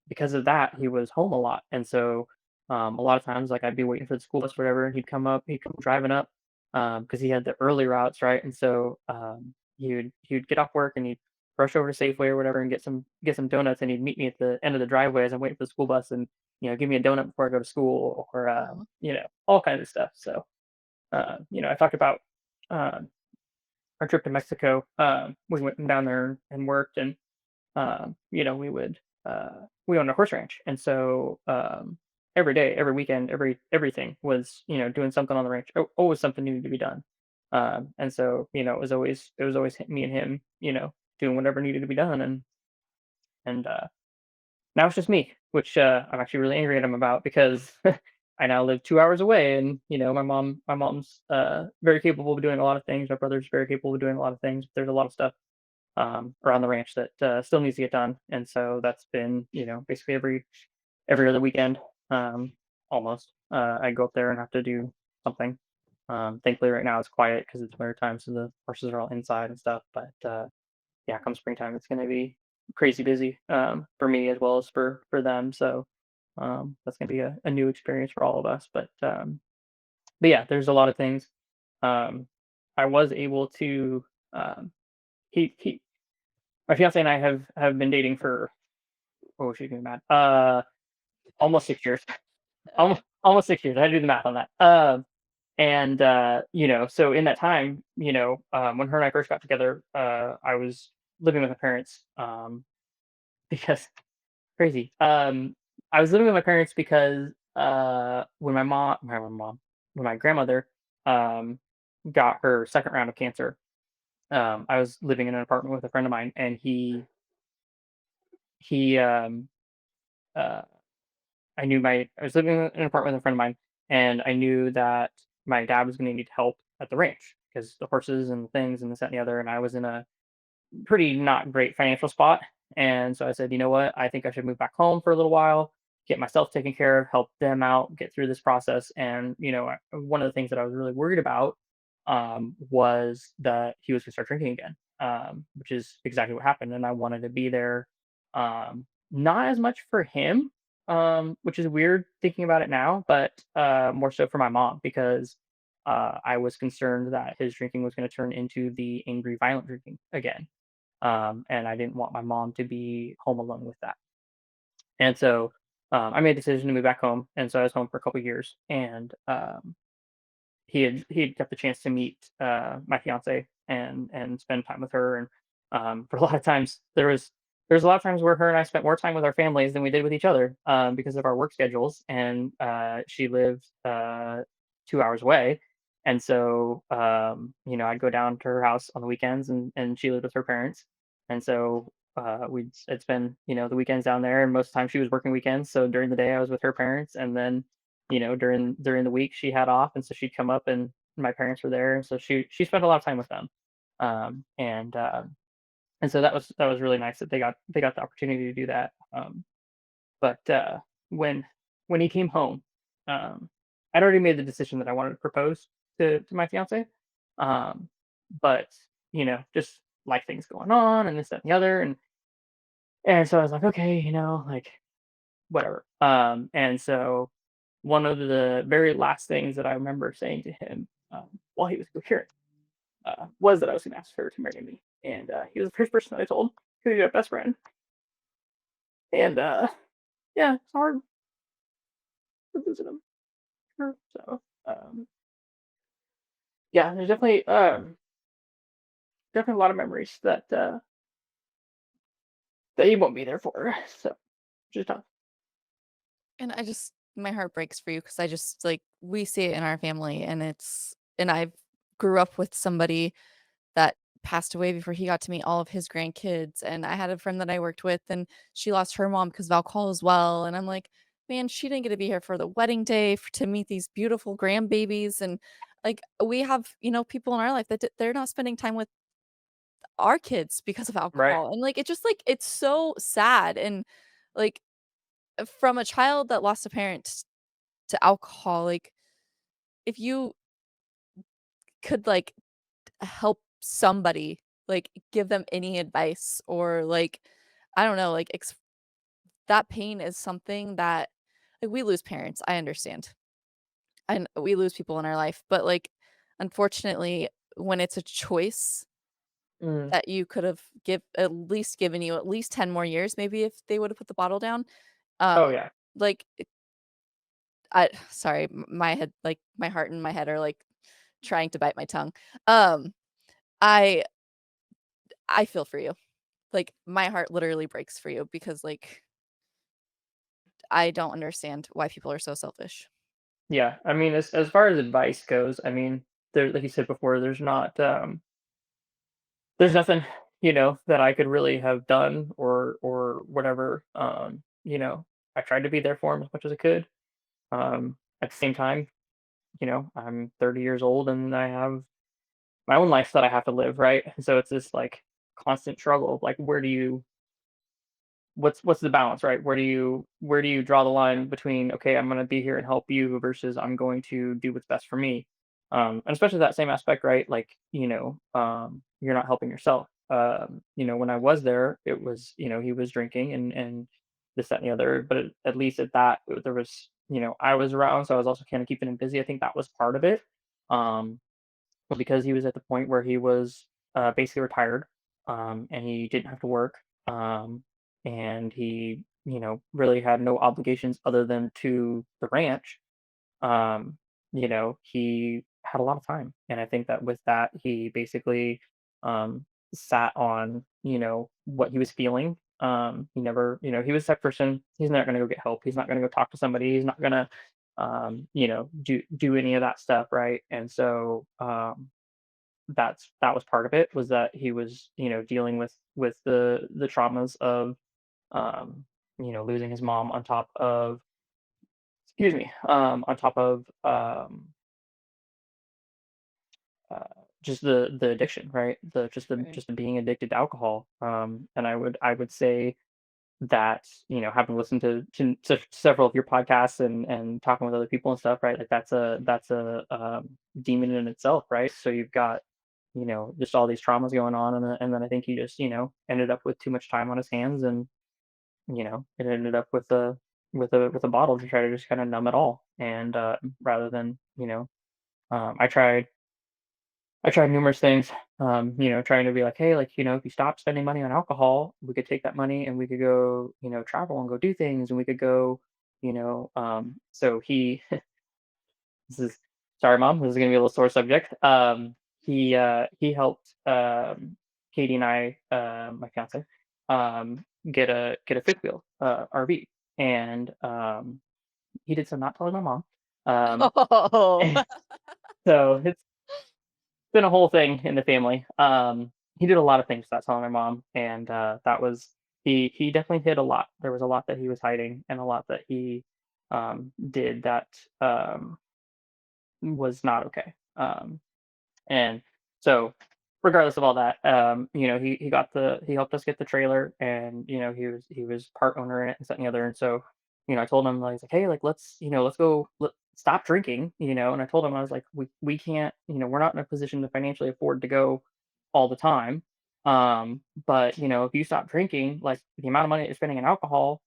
because of that, he was home a lot. And so a lot of times, like, I'd be waiting for the school bus, or whatever, and he'd come driving up, because he had the early routes, right? And so he would get off work and he'd rush over to Safeway or whatever and get some donuts, and he'd meet me at the end of the driveway as I'm waiting for the school bus, and give me a donut before I go to school, or Aw. all kinds of stuff. So I talked about um, our trip to Mexico. We went down there and worked, and we owned a horse ranch, and so every day, every weekend, everything was doing something on the ranch. Always something needed to be done, and so it was always me and him, doing whatever needed to be done, and now it's just me, which I'm actually really angry at him about, because I now live 2 hours away, and my mom's very capable of doing a lot of things. My brother's very capable of doing a lot of things. There's a lot of stuff around the ranch that still needs to get done, and so that's been basically every other weekend, um, almost. I go up there and have to do something. Thankfully, right now it's quiet because it's winter time, so the horses are all inside and stuff. But yeah, come springtime, it's gonna be crazy busy, for me as well as for them. So that's gonna be a new experience for all of us. But yeah, there's a lot of things. Um, I was able to. He My fiance and I have been dating for, oh, she's getting mad. Almost 6 years. Almost 6 years. I had to do the math on that. And so in that time, when her and I first got together, I was living with my parents, because crazy. I was living with my parents because when my mom, when my grandmother um, got her second round of cancer, I was living in an apartment with a friend of mine, and he uh, I was living in an apartment with a friend of mine, and I knew that my dad was going to need help at the ranch because the horses and the things and this that and the other, and I was in a pretty not great financial spot. And so I said, you know what? I think I should move back home for a little while, get myself taken care of, help them out, get through this process. And, one of the things that I was really worried about was that he was going to start drinking again, which is exactly what happened. And I wanted to be there, not as much for him, which is weird thinking about it now, but more so for my mom because I was concerned that his drinking was going to turn into the angry, violent drinking again, and I didn't want my mom to be home alone with that. And so I made a decision to move back home, and so I was home for a couple years, and he had got the chance to meet my fiance and spend time with her, and for a lot of times there's a lot of times where her and I spent more time with our families than we did with each other because of our work schedules, and she lived 2 hours away, and so I'd go down to her house on the weekends, and she lived with her parents, and so I'd spend the weekends down there, and most of the time she was working weekends, so during the day I was with her parents, and then during the week she had off, and so she'd come up, and my parents were there, and so she spent a lot of time with them, and so that was really nice that they got the opportunity to do that. But when when he came home, um, I'd already made the decision that I wanted to propose to my fiance, um, but just like things going on and this that and the other, and so I was like, okay, like whatever. And so one of the very last things that I remember saying to him while he was coherent was that I was going to ask her to marry me. And he was the first person that I told who was my best friend. And yeah, it's hard to visit him. Sure. So yeah, there's definitely a lot of memories that he won't be there for. So just tough. And I just my heart breaks for you because I just like, we see it in our family, and I grew up with somebody that passed away before he got to meet all of his grandkids, and I had a friend that I worked with, and she lost her mom because of alcohol as well, and I'm like, "Man, she didn't get to be here for the wedding day to meet these beautiful grandbabies," and, like, we have, people in our life that they're not spending time with our kids because of Right. alcohol, and, like, it just, like, it's so sad, and, like, from a child that lost a parent to alcohol, like, if you could, like, help somebody, like, give them any advice or, like, I don't know, like, that pain is something that like, we lose parents, I understand, and we lose people in our life, but, like, unfortunately, when it's a choice Mm. that you could have given you at least 10 more years, maybe if they would've put the bottle down, um, Oh yeah. like, I sorry, my head like, my heart and my head are, like, trying to bite my tongue. Um, I I feel for you. Like, my heart literally breaks for you because, like, I don't understand why people are so selfish. Yeah. I mean, as far as advice goes, I mean, there, like you said before, there's nothing, that I could really have done or whatever. I tried to be there for him as much as I could. At the same time, I'm 30 years old and I have my own life that I have to live, right? So it's this like constant struggle of like what's the balance, right? Where do you draw the line between okay, I'm going to be here and help you versus I'm going to do what's best for me, and especially that same aspect, right? Like you're not helping yourself. When I was there, it was he was drinking and this that and the other, but at least at that there was I was around, so I was also kind of keeping him busy. I think that was part of it. Um, but because he was at the point where he was basically retired, and he didn't have to work, and he, really had no obligations other than to the ranch, he had a lot of time. And I think that with that, he basically sat on, what he was feeling. He never, he was that person, he's not going to go get help. He's not going to go talk to somebody. He's not going to do any of that stuff, right? And so that was part of it, was that he was, dealing with the traumas of um, losing his mom, on top of, excuse me, on top of uh, just the addiction, right? The just the Right. just the being addicted to alcohol. And I would say that, having listened to several of your podcasts and talking with other people and stuff, right? Like that's a demon in itself, right? So you've got, just all these traumas going on, and then I think he just, ended up with too much time on his hands, and it ended up with a bottle to try to just kind of numb it all. And rather than, um, I tried I tried numerous things, trying to be like, hey, like, if you stop spending money on alcohol, we could take that money and we could go, travel and go do things, and we could go, so he, this is, sorry, mom, this is going to be a little sore subject. He helped, Katie and I, my fiance, get a fifth wheel, RV. And he did so not telling my mom. Um, Oh. so it's been a whole thing in the family. He did a lot of things without telling my mom, and that was, he definitely hid a lot. There was a lot that he was hiding, and a lot that he did that um, was not okay. And so, regardless of all that, he helped us get the trailer, and he was part owner in it, and that and the other. And so, I told him, like, hey, like, let's go, stop drinking, and I told him, I was like, we can't, we're not in a position to financially afford to go all the time. But if you stop drinking, like, the amount of money that you're spending on alcohol,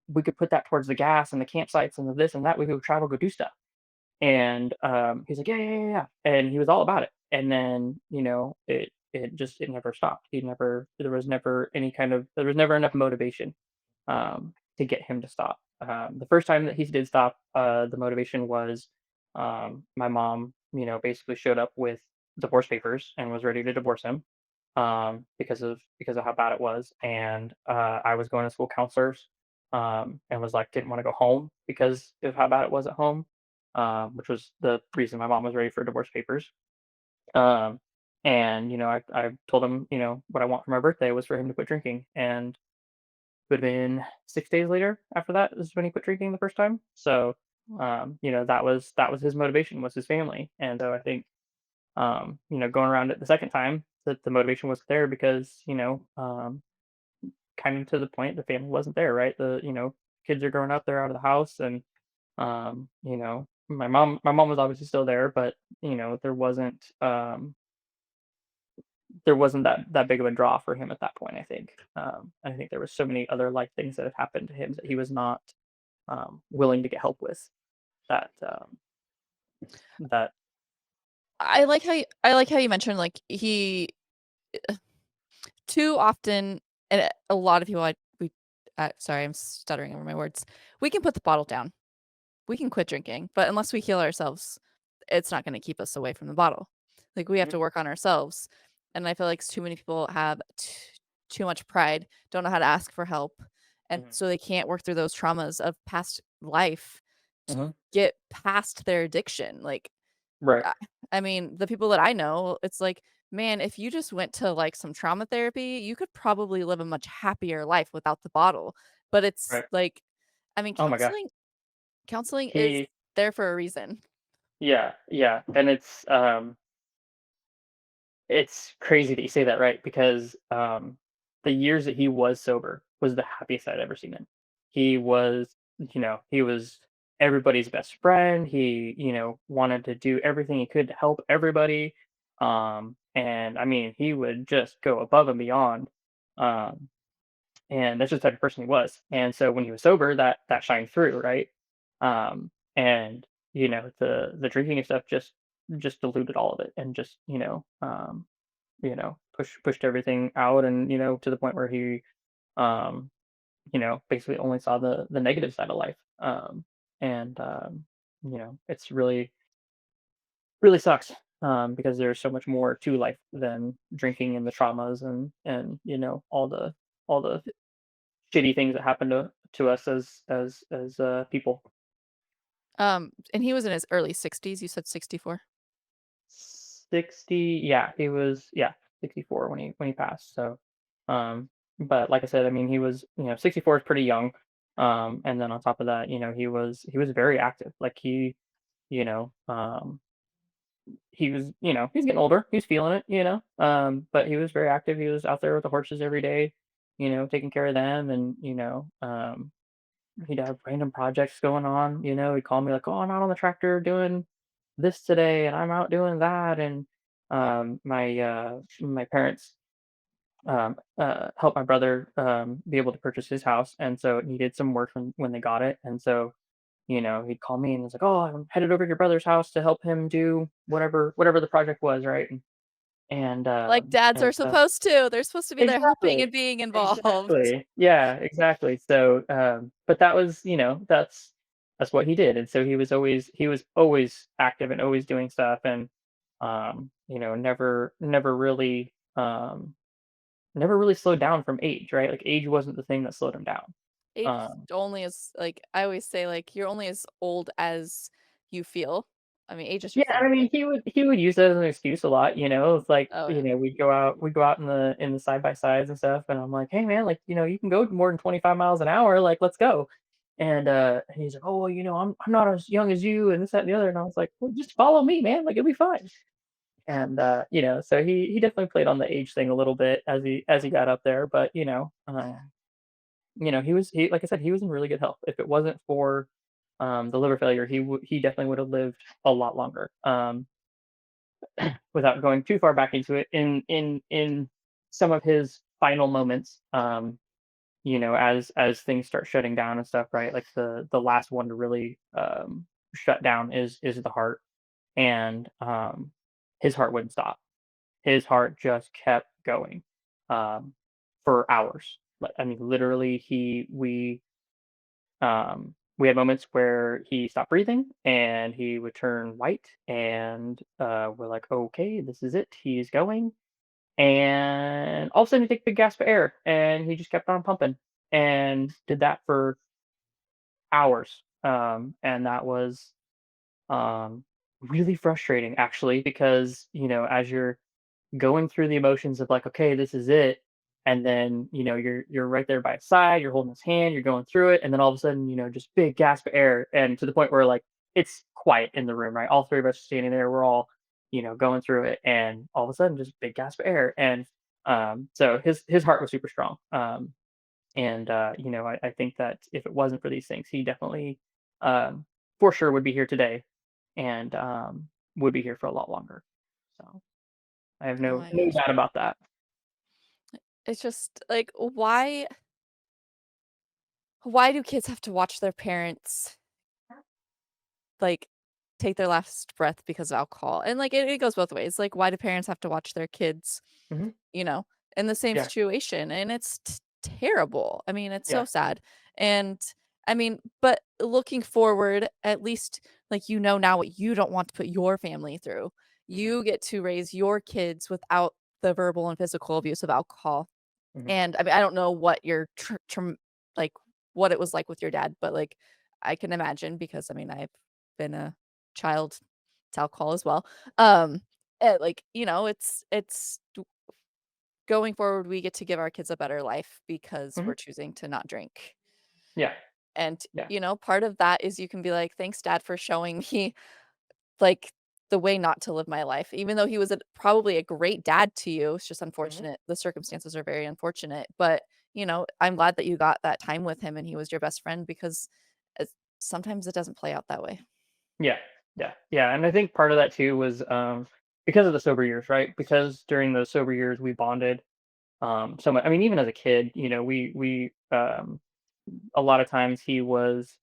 we could put that towards the gas and the campsites and the this and that. We could travel, go do stuff. And, he's like, "Yeah, yeah, yeah, yeah," and he was all about it. And then, it never stopped. There was never enough motivation, to get him to stop. The first time that he did stop, the motivation was, my mom, basically showed up with divorce papers and was ready to divorce him, because of how bad it was. And I was going to school counselors, and was like, didn't want to go home because of how bad it was at home, which was the reason my mom was ready for divorce papers. Um, and I told him, what I want for my birthday was for him to quit drinking. And it would have been 6 days later after that is when he quit drinking the first time. So that was his motivation, was his family. And so I think, going around it the second time, that the motivation was there because, kind of to the point, the family wasn't there, right? Kids are growing up, they're out of the house, and my mom was obviously still there, but there wasn't that big of a draw for him at that point. I think, I think there was so many other life things that had happened to him that he was not willing to get help with. That. I like how you mentioned, like, he too often, and a lot of people sorry, I'm stuttering over my words. We can put the bottle down. We can quit drinking, but unless we heal ourselves, it's not gonna keep us away from the bottle. Like, we have Mhm, to work on ourselves, and I feel like too many people have too much pride, don't know how to ask for help, and mhm, so they can't work through those traumas of past life to mhm. get past their addiction. Like, Right, I I mean, the people that I know, it's like, man, if you just went to, like, some trauma therapy, you could probably live a much happier life without the bottle. But it's right. like, I mean, Oh my gosh. counseling is He there for a reason. Yeah, yeah, and it's crazy that you say that, right? Because, the years that he was sober was the happiest I'd ever seen him. He was everybody's best friend. He, wanted to do everything he could to help everybody. And I mean, he would just go above and beyond. Um, and that's just the type of person he was. And so when he was sober, that shined through, right? And the drinking and stuff just diluted all of it, and just, pushed everything out, and to the point where he, basically only saw the negative side of life. And it's really, really sucks, because there's so much more to life than drinking and the traumas, and all the shitty things that happen to us as people. And he was in his early 60s, you said 64? 60, yeah, he was, yeah, 64 when he passed. So, um, but like I said, I mean, he was, 64 is pretty young. And then on top of that, he was very active. Like you know, um, he was, he's getting older. He's feeling it, but he was very active. He was out there with the horses every day, taking care of them, and he'd have random projects going on. He'd call me like, "Oh, I'm out on the tractor doing this today, and I'm out doing that." And my parents helped my brother be able to purchase his house, and so it needed some work when they got it. And so he'd call me and was like, "Oh, I'm headed over to your brother's house to help him do whatever the project was, right?" Like dads And are so supposed to. They're supposed to be there helping exactly, and being involved. exactly, yeah, exactly. So, but that was, that's what he did, and so he was always active and always doing stuff, and never really slowed down from age, right? Like age wasn't the thing that slowed him down. Age Um, only is like, I always say, like, you're only as old as you feel. I mean, age is Yeah, just a I number. mean, he would use that as an excuse a lot, It's like, Oh, yeah. we'd go out in the side by sides and stuff, and I'm like, "Hey man, like, you can go more than 25 miles an hour, like, let's go." And he's like, "Oh, well, I'm not as young as you and this, that, and the other." And I was like, "Well, just follow me, man, like, it'll be fine." So he definitely played on the age thing a little bit as he got up there, but he like I said, he was in really good health. If it wasn't for the liver failure, he definitely would have lived a lot longer. Without going too far back into it, in some of his final moments, as things start shutting down and stuff, right? Like the last one to really shut down is the heart, and his heart wouldn't stop. His heart just kept going um, for hours. I mean, literally, we had moments where he stopped breathing and he would turn white, and we're like, okay, this is it. He's going. And all of a sudden, he take a big gasp of air, and he just kept on pumping and did that for hours. And that was really frustrating, actually, because as you're going through the emotions of like, okay, this is it. And then, you're right there by his side, you're holding his hand, you're going through it, and then all of a sudden, just big gasp of air, and to the point where like it's quiet in the room, right? All three of us are standing there, we're all, going through it, and all of a sudden just big gasp of air. And so his heart was super strong. And I think that if it wasn't for these things, he definitely um for sure would be here today, and would be here for a lot longer. So I have Oh no my no gosh. doubt about that. It's just like, why do kids have to watch their parents, like, take their last breath because of alcohol? And, like, it goes both ways. Like, why do parents have to watch their kids, Mhm. you know, in the same Yeah, situation? And it's terrible. I mean, it's so yeah, sad. And I mean, but looking forward, at least, like, now what you don't want to put your family through. mhm, You get to raise your kids without the verbal and physical abuse of alcohol. mhm, And I mean, I don't know what your like, what it was like with your dad, but, like, I can imagine because, I mean, I've been a child to alcohol as well. Like, it's going forward, we get to give our kids a better life because mhm. we're choosing to not drink. Yeah, And, yeah, part of that is you can be like, "Thanks, dad, for showing me, like, the way not to live my life." Even though he was probably a great dad to you, it's just mhm. unfortunate. The circumstances are very unfortunate, but, I'm glad that you got that time with him and he was your best friend because it's sometimes it doesn't play out that way. Yeah, yeah, yeah, and I think part of that too was, because of the sober years, right? Because during those sober years, we bonded, so much. I mean, even as a kid, a lot of times he was,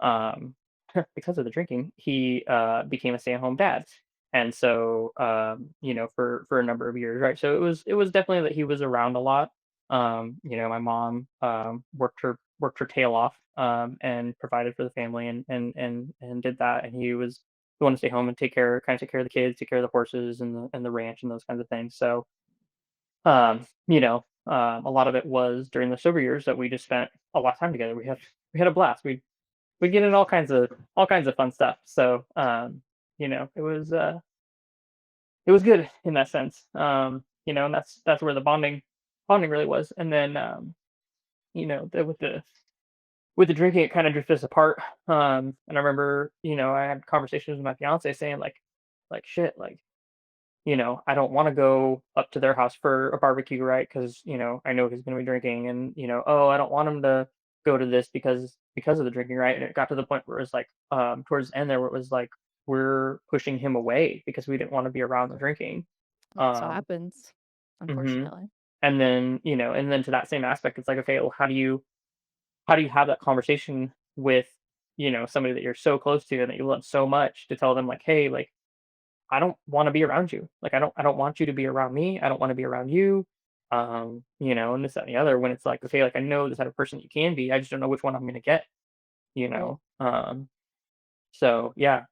um, because of the drinking, he became a stay-at-home dad, and so for a number of years, right? So it was definitely that he was around a lot. My mom worked her tail off, and provided for the family, and did that, and he was the one to stay home and take care of the kids, take care of the horses and the ranch and those kinds of things. So a lot of it was during the sober years that we just spent a lot of time together. We had a blast. We we get in all kinds of fun stuff. So it was good in that sense. And that's where the bonding really was. And then with the drinking, it kind of drifted us apart. And I remember, I had conversations with my fiance saying like shit, like, I don't want to go up to their house for a barbecue, right? Because I know he's going to be drinking, and oh, I don't want him to go to this because of the drinking, right? And it got to the point where it was like, towards the end there, where it was like we're pushing him away because we didn't want to be around the drinking. That's what Um, happens, hmm unfortunately. and then to that same aspect, it's like, okay, well, how do you have that conversation with somebody that you're so close to and that you love so much, to tell them like, hey, like, I don't want to be around you. Like, I don't want you to be around me. I don't want to be around you. And this, that, and the other, when it's like, okay, like, I know the type of person that you can be. I just don't know which one I'm gonna get, you Right. know. So yeah.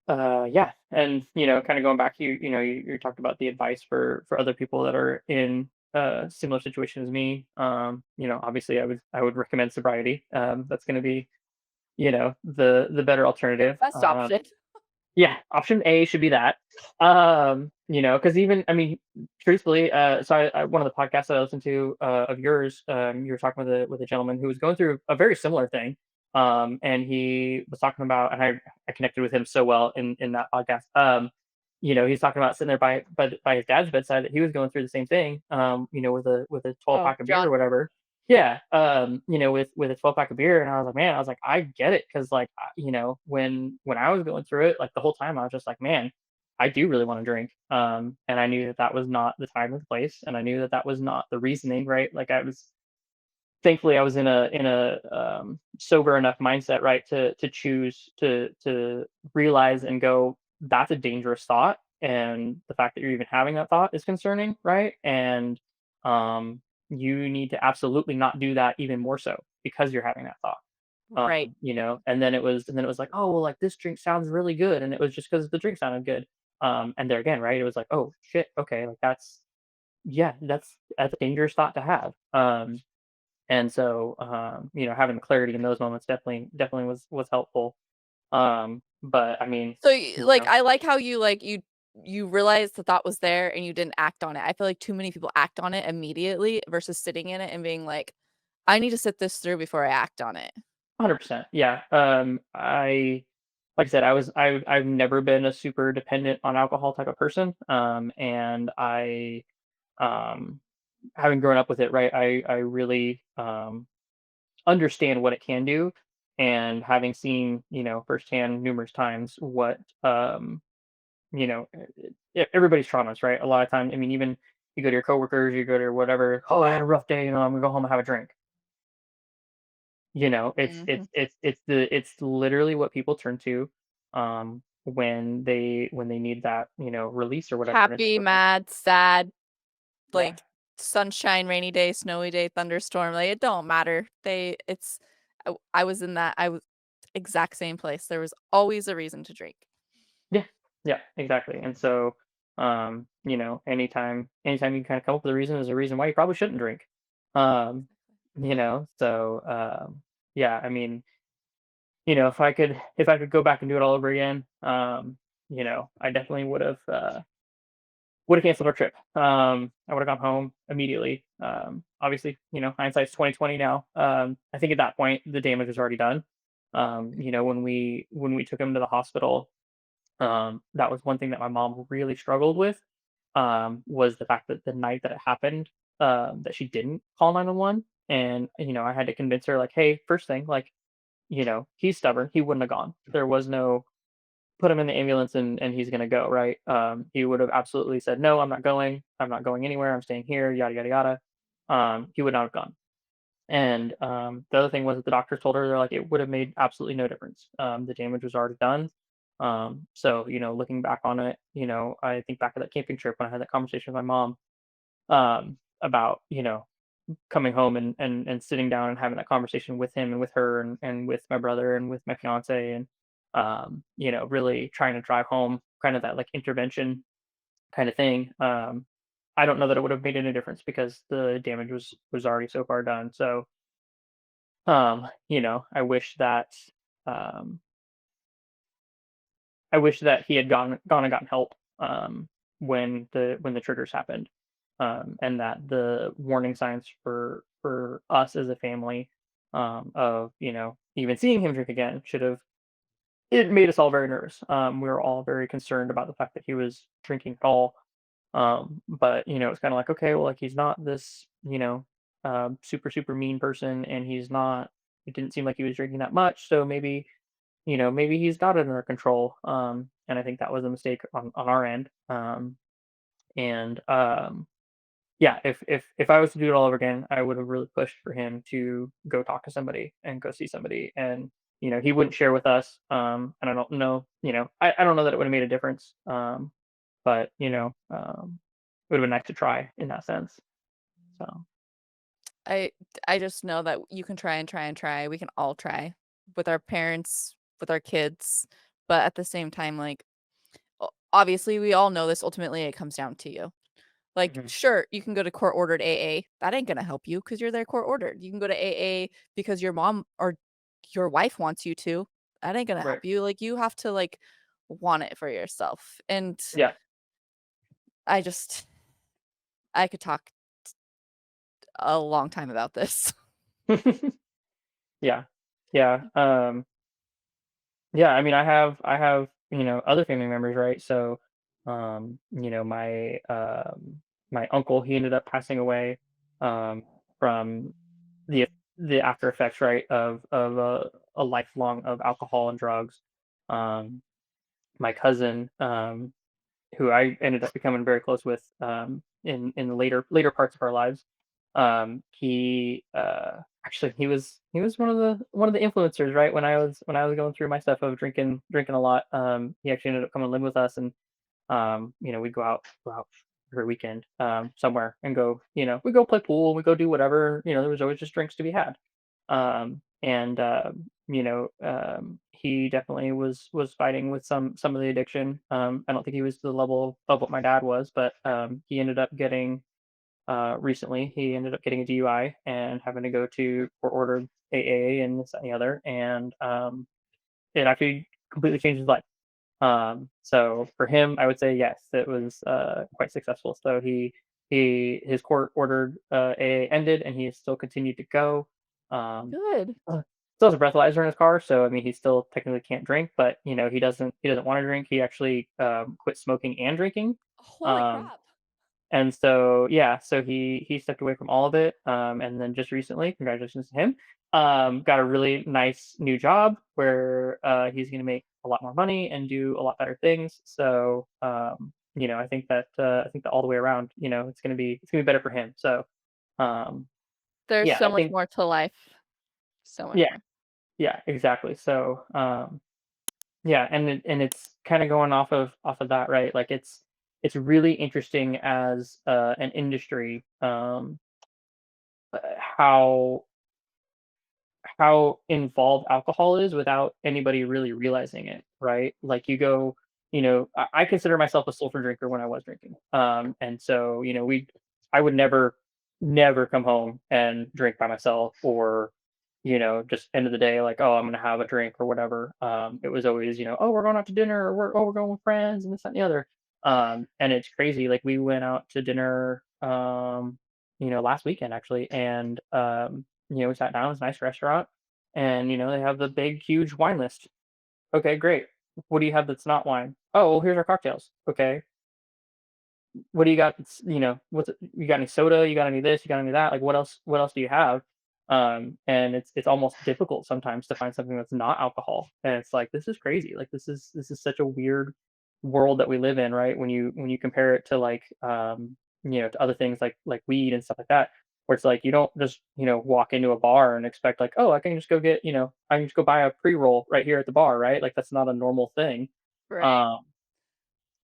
Yeah. And kind of going back, you talked about the advice for other people that are in a similar situation as me. Obviously I would recommend sobriety. That's gonna be, the better alternative. Best option. Yeah, option A should be that. Because even, I mean, truthfully, so one of the podcasts that I listened to of yours, you were talking with a gentleman who was going through a very similar thing, and he was talking about, and I connected with him so well in that podcast. He's talking about sitting there by his dad's bedside, that he was going through the same thing, with a 12 Oh, pack of beer or John. whatever. Yeah, with a 12 pack of beer, and I was like, man, I was like, I get it, because like, when I was going through it, like, the whole time I was just like, man, I do really want to drink, and I knew that that was not the time or the place, and I knew that that was not the reasoning, right? Like, thankfully I was in a sober enough mindset, right, to choose to realize and go, that's a dangerous thought, and the fact that you're even having that thought is concerning, right? And um you need to absolutely not do that, even more so because you're having that thought. Right. And then it was like, oh, well, like, this drink sounds really good, and it was just because the drink sounded good. And there again, right, it was like, oh shit, okay, like, that's a dangerous thought to have. And so, having the clarity in those moments definitely was helpful. But I mean, So, you like, know, I like how you, like, you realized the thought was there and you didn't act on it. I feel like too many people act on it immediately versus sitting in it and being like, "I need to sit this through before I act on it." 100%. Yeah. Like I said, I've never been a super dependent on alcohol type of person. And um, having grown up with it, right, I really understand what it can do, and having seen, firsthand numerous times what, everybody's traumas, right? A lot of times, I mean, even you go to your coworkers, you go to whatever. Oh, I had a rough day. I'm gonna go home and have a drink. Mhm. It's literally what people turn to, when they need that, release or whatever. And it's Happy, like, mad, sad, yeah, like, sunshine, rainy day, snowy day, thunderstorm, like, it don't matter. I was in that I was exact same place. There was always a reason to drink. yeah, yeah, exactly. And so, anytime you kind of come up with a reason, there's a reason why you probably shouldn't drink. Um, so, yeah, I mean, if I could go back and do it all over again, I definitely would have canceled our trip. I would have gone home immediately. Obviously, hindsight's 2020 now. I think at that point the damage was already done. When we took him to the hospital, that was one thing that my mom really struggled with. Was the fact that the night that it happened, that she didn't call 911, and I had to convince her, like, hey, first thing, like, he's stubborn. He wouldn't have gone. There was no put him in the ambulance and he's gonna go, right? He would have absolutely said, no, I'm not going. I'm not going anywhere. I'm staying here. Yada yada yada. He would not have gone. And the other thing was that the doctors told her, they're like, it would have made absolutely no difference. The damage was already done. So looking back on it, I think back to that camping trip when I had that conversation with my mom, about coming home and sitting down and having that conversation with him and with her and with my brother and with my fiance, and really trying to drive home kind of that, like, intervention kind of thing. I don't know that it would have made any difference because the damage was already so far done. So You know, um I wish that he had gone and gotten help, when the triggers happened, and that the warning signs for us as a family, of, you know, even seeing him drink again should have it made us all very nervous. We were all very concerned about the fact that he was drinking at all. But you know, it's kind of like, okay, well, like he's not this, you know, super super mean person, and he's not. It didn't seem like he was drinking that much, so maybe, you know, maybe he's got it under control. And I think that was a mistake on our end. And Yeah, if I was to do it all over again, I would have really pushed for him to go talk to somebody and go see somebody. And you know, he wouldn't share with us. And I don't know, you know, I don't know that it would have made a difference. But you know, it would have been nice to try in that sense. So I I just know that you can try and try and try. We can all try with our parents, with our kids, but at the same time, like, obviously, we all know this. Ultimately, it comes down to you. Like, mhm, sure, you can go to court ordered AA. That ain't gonna help you because 'cause you're there court ordered. You can go to AA because your mom or your wife wants you to. That ain't gonna right, help you. Like, you have to, like, want it for yourself, and yeah, I just I could talk a long time about this. yeah, yeah. Yeah, I mean, I have, you know, other family members, right? So, you know, my uncle, he ended up passing away, from the the after effects, right, of a lifelong of alcohol and drugs. Um, my cousin, who I ended up becoming very close with, in the later parts of our lives. He actually he was one of the influencers, right, when I was going through my stuff of drinking a lot. He actually ended up coming to live with us, and you know, we'd go out every weekend, somewhere and go, you know, we go play pool, we go do whatever, you know, there was always just drinks to be had. And You know, he definitely was fighting with some of the addiction. I don't think he was to the level of what my dad was, but he ended up getting recently he ended up getting a DUI and having to go to court ordered AA and this that, and the other, and it actually completely changed his life. So for him, I would say yes, it was quite successful. So his court ordered AA ended, and he has still continued to go. Um, Good. Still has a breathalyzer in his car, so I mean, he still technically can't drink, but you know, he doesn't want to drink. He actually quit smoking and drinking. Holy Um, crap. and so, yeah, so he stepped away from all of it, and then just recently, congratulations to him, got a really nice new job where he's going to make a lot more money and do a lot better things. So, you know, I think that all the way around, you know, it's gonna be better for him. So, um, There's yeah, so I much think more to life. So much yeah, more. yeah, exactly. So, yeah, and it's kind of going off of that, right? Like it's really interesting as an industry. How involved alcohol is without anybody really realizing it, right? Like you go, you know, I consider myself a sulfur drinker when I was drinking. And so, you know, I would never come home and drink by myself or, you know, just end of the day, like, oh, I'm gonna have a drink or whatever. It was always, you know, oh, we're going out to dinner or we're going with friends and this, that, and the other. And it's crazy. Like we went out to dinner, you know, last weekend actually, and you know, we sat down, it was a nice restaurant, and you know, they have the big, huge wine list. Okay, great. What do you have that's not wine? Oh, well, here's our cocktails. Okay, what do you got that's, you know, you got any soda, you got any this, you got any that, like what else do you have? And it's almost difficult sometimes to find something that's not alcohol, and it's like this is crazy, like this is such a weird world that we live in, right? When you compare it to like you know, to other things like weed and stuff like that, where it's like you don't just, you know, walk into a bar and expect like, oh, I can just go get, you know, I can just go buy a pre-roll right here at the bar, right? Like that's not a normal thing. Right. um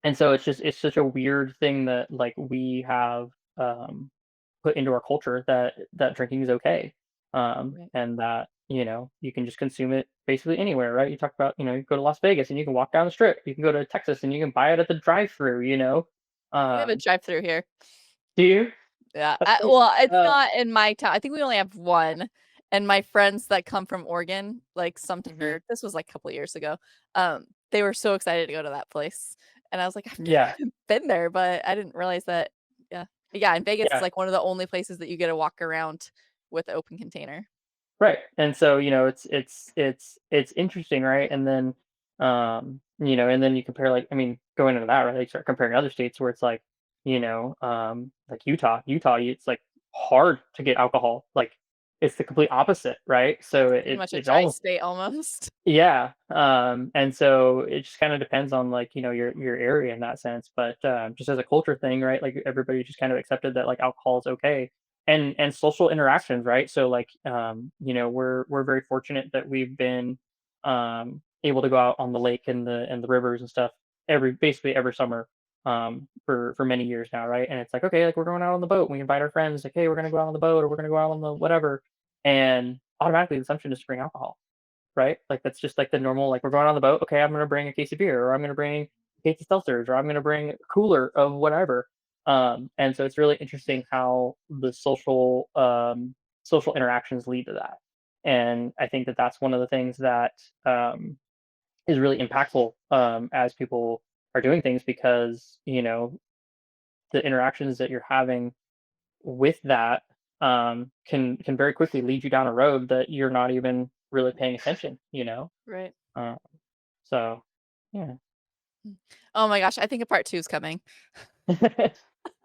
and so it's such a weird thing that like we have put into our culture that drinking is okay. Right. And that, you know, you can just consume it basically anywhere, right? You talk about, you know, you go to Las Vegas and you can walk down the strip. You can go to Texas and you can buy it at the drive-through, you know. We have a Um, drive-through here. do you? Yeah, That's crazy. well, it's not in my town. I think we only have one, And my friends that come from Oregon, like, Mhm. this was, like, a couple of years ago, they were so excited to go to that place, and I was like, "I've never Yeah, even been there," but I didn't realize that yeah. But yeah, in Vegas, it's, yeah. like, one of the only places that you get to walk around with the open container. Right. And so, it's interesting, right? And then, and then you compare, like, I mean, going into that, right? You start comparing other states where it's like, like Utah, it's like hard to get alcohol. Like, it's the complete opposite, right? So Pretty much a it's dry almost, state almost. yeah. And so it just kind of depends on, like, your area in that sense. But just as a culture thing, right? Like, everybody just kind of accepted that, like, alcohol is okay. And social interactions, right? So, like, we're very fortunate that we've been able to go out on the lake and the rivers and stuff basically every summer for many years now, right? And it's like, okay, like, we're going out on the boat. We invite our friends, like, hey, we're gonna go out on the boat, or we're gonna go out on the whatever. And automatically the assumption is to bring alcohol, right? Like, that's just like the normal, like, we're going on the boat. Okay, I'm gonna bring a case of beer, or I'm gonna bring a case of seltzers, or I'm gonna bring a cooler of whatever. And so it's really interesting how the social interactions lead to that. And I think that that's one of the things that is really impactful as people are doing things, because the interactions that you're having with that can very quickly lead you down a road that you're not even really paying attention. Right. Uh, so, yeah. Mm. Oh my gosh, I think a part 2 is coming.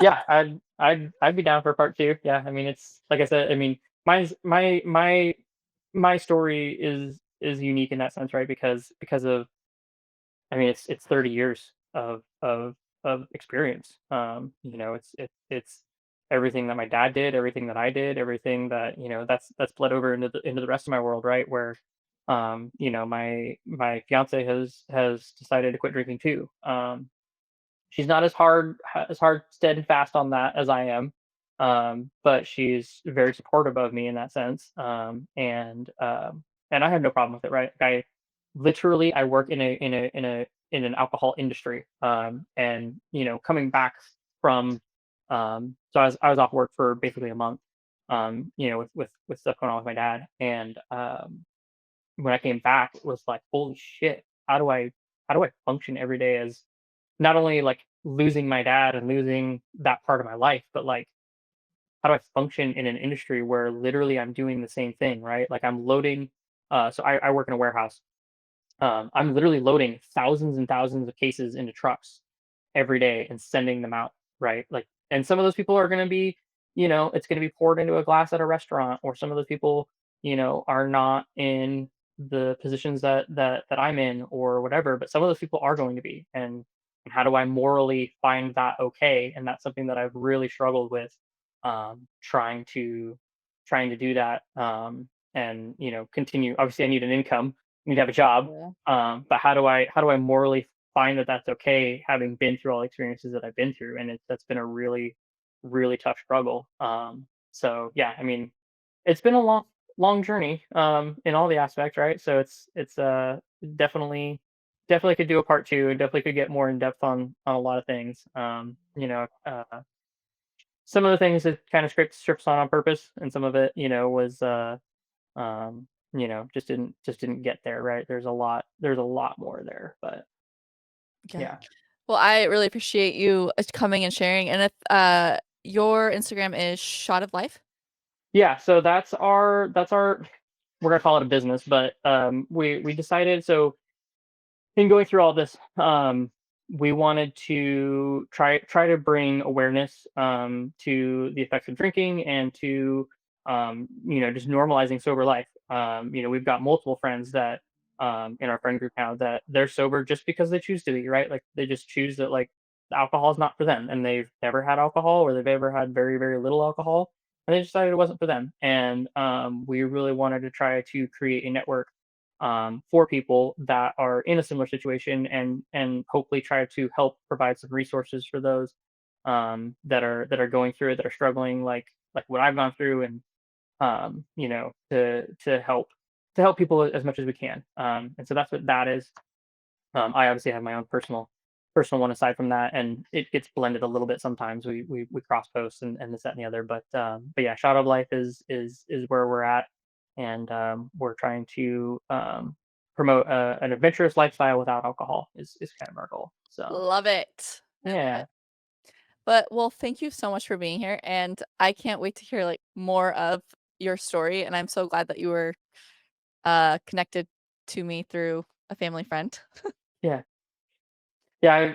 Yeah, I'd be down for part 2. Yeah, I mean, it's like I said, I mean, my story is unique in that sense, right? Because of, I mean, it's 30 years of experience. It's everything that my dad did, everything that I did, everything that, that's bled over into the rest of my world, right? Where my fiance has decided to quit drinking too. She's not as hard steadfast on that as I am, but she's very supportive of me in that sense, and I have no problem with it, right? I work in an alcohol industry, and coming back from, so I was off work for basically a month, with stuff going on with my dad, and when I came back, it was like, holy shit, how do I function every day as not only, like, losing my dad and losing that part of my life, but, like, how do I function in an industry where literally I'm doing the same thing, right? Like, I'm loading, so I work in a warehouse. I'm literally loading thousands and thousands of cases into trucks every day and sending them out, right? Like, and some of those people are going to be, it's going to be poured into a glass at a restaurant, or some of those people, are not in the positions that I'm in or whatever, but some of those people are going to be. And how do I morally find that okay? And that's something that I've really struggled with, trying to do that, and continue. Obviously, I need an income, I need to have a job, Yeah. but how do I morally find that that's okay, having been through all the experiences that I've been through, and that's been a really, really tough struggle. So yeah, I mean, it's been a long journey, in all the aspects, right? So it's definitely could do a part two, and definitely could get more in depth on a lot of things. Some of the things that kind of strips on purpose, and some of it, was just didn't get there, right? There's a lot more there, but Yeah. yeah. Well, I really appreciate you, coming and sharing, and if, your Instagram is Shot of Life? Yeah, so that's our we're gonna call it a business, but we decided, so in going through all this, we wanted to try to bring awareness to the effects of drinking, and to just normalizing sober life. We've got multiple friends that, in our friend group now, that they're sober just because they choose to be, right. Like, they just choose that, like, alcohol is not for them, and they've never had alcohol, or they've ever had very, very little alcohol, and they decided it wasn't for them. And we really wanted to try to create a network, for people that are in a similar situation, and hopefully try to help provide some resources for those, that are going through it, that are struggling, like what I've gone through, and to help people as much as we can. And so that's what that is. I obviously have my own personal one aside from that, and it gets blended a little bit sometimes. We cross post, and this, that, and the other. But yeah, Shot of Life is where we're at. and we're trying to promote an adventurous lifestyle without alcohol is kind of our goal. So Love it. Love yeah, it. But, well, thank you so much for being here, and I can't wait to hear, like, more of your story, and I'm so glad that you were, connected to me through a family friend. yeah, yeah.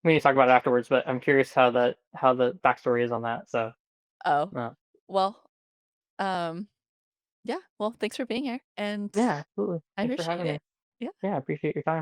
We need to talk about it afterwards, but I'm curious how the backstory is on that. So Oh, uh, well, um, yeah, well, thanks for being here, and yeah, absolutely. I Thanks for appreciate having it. me. Yeah. Yeah, I appreciate your time.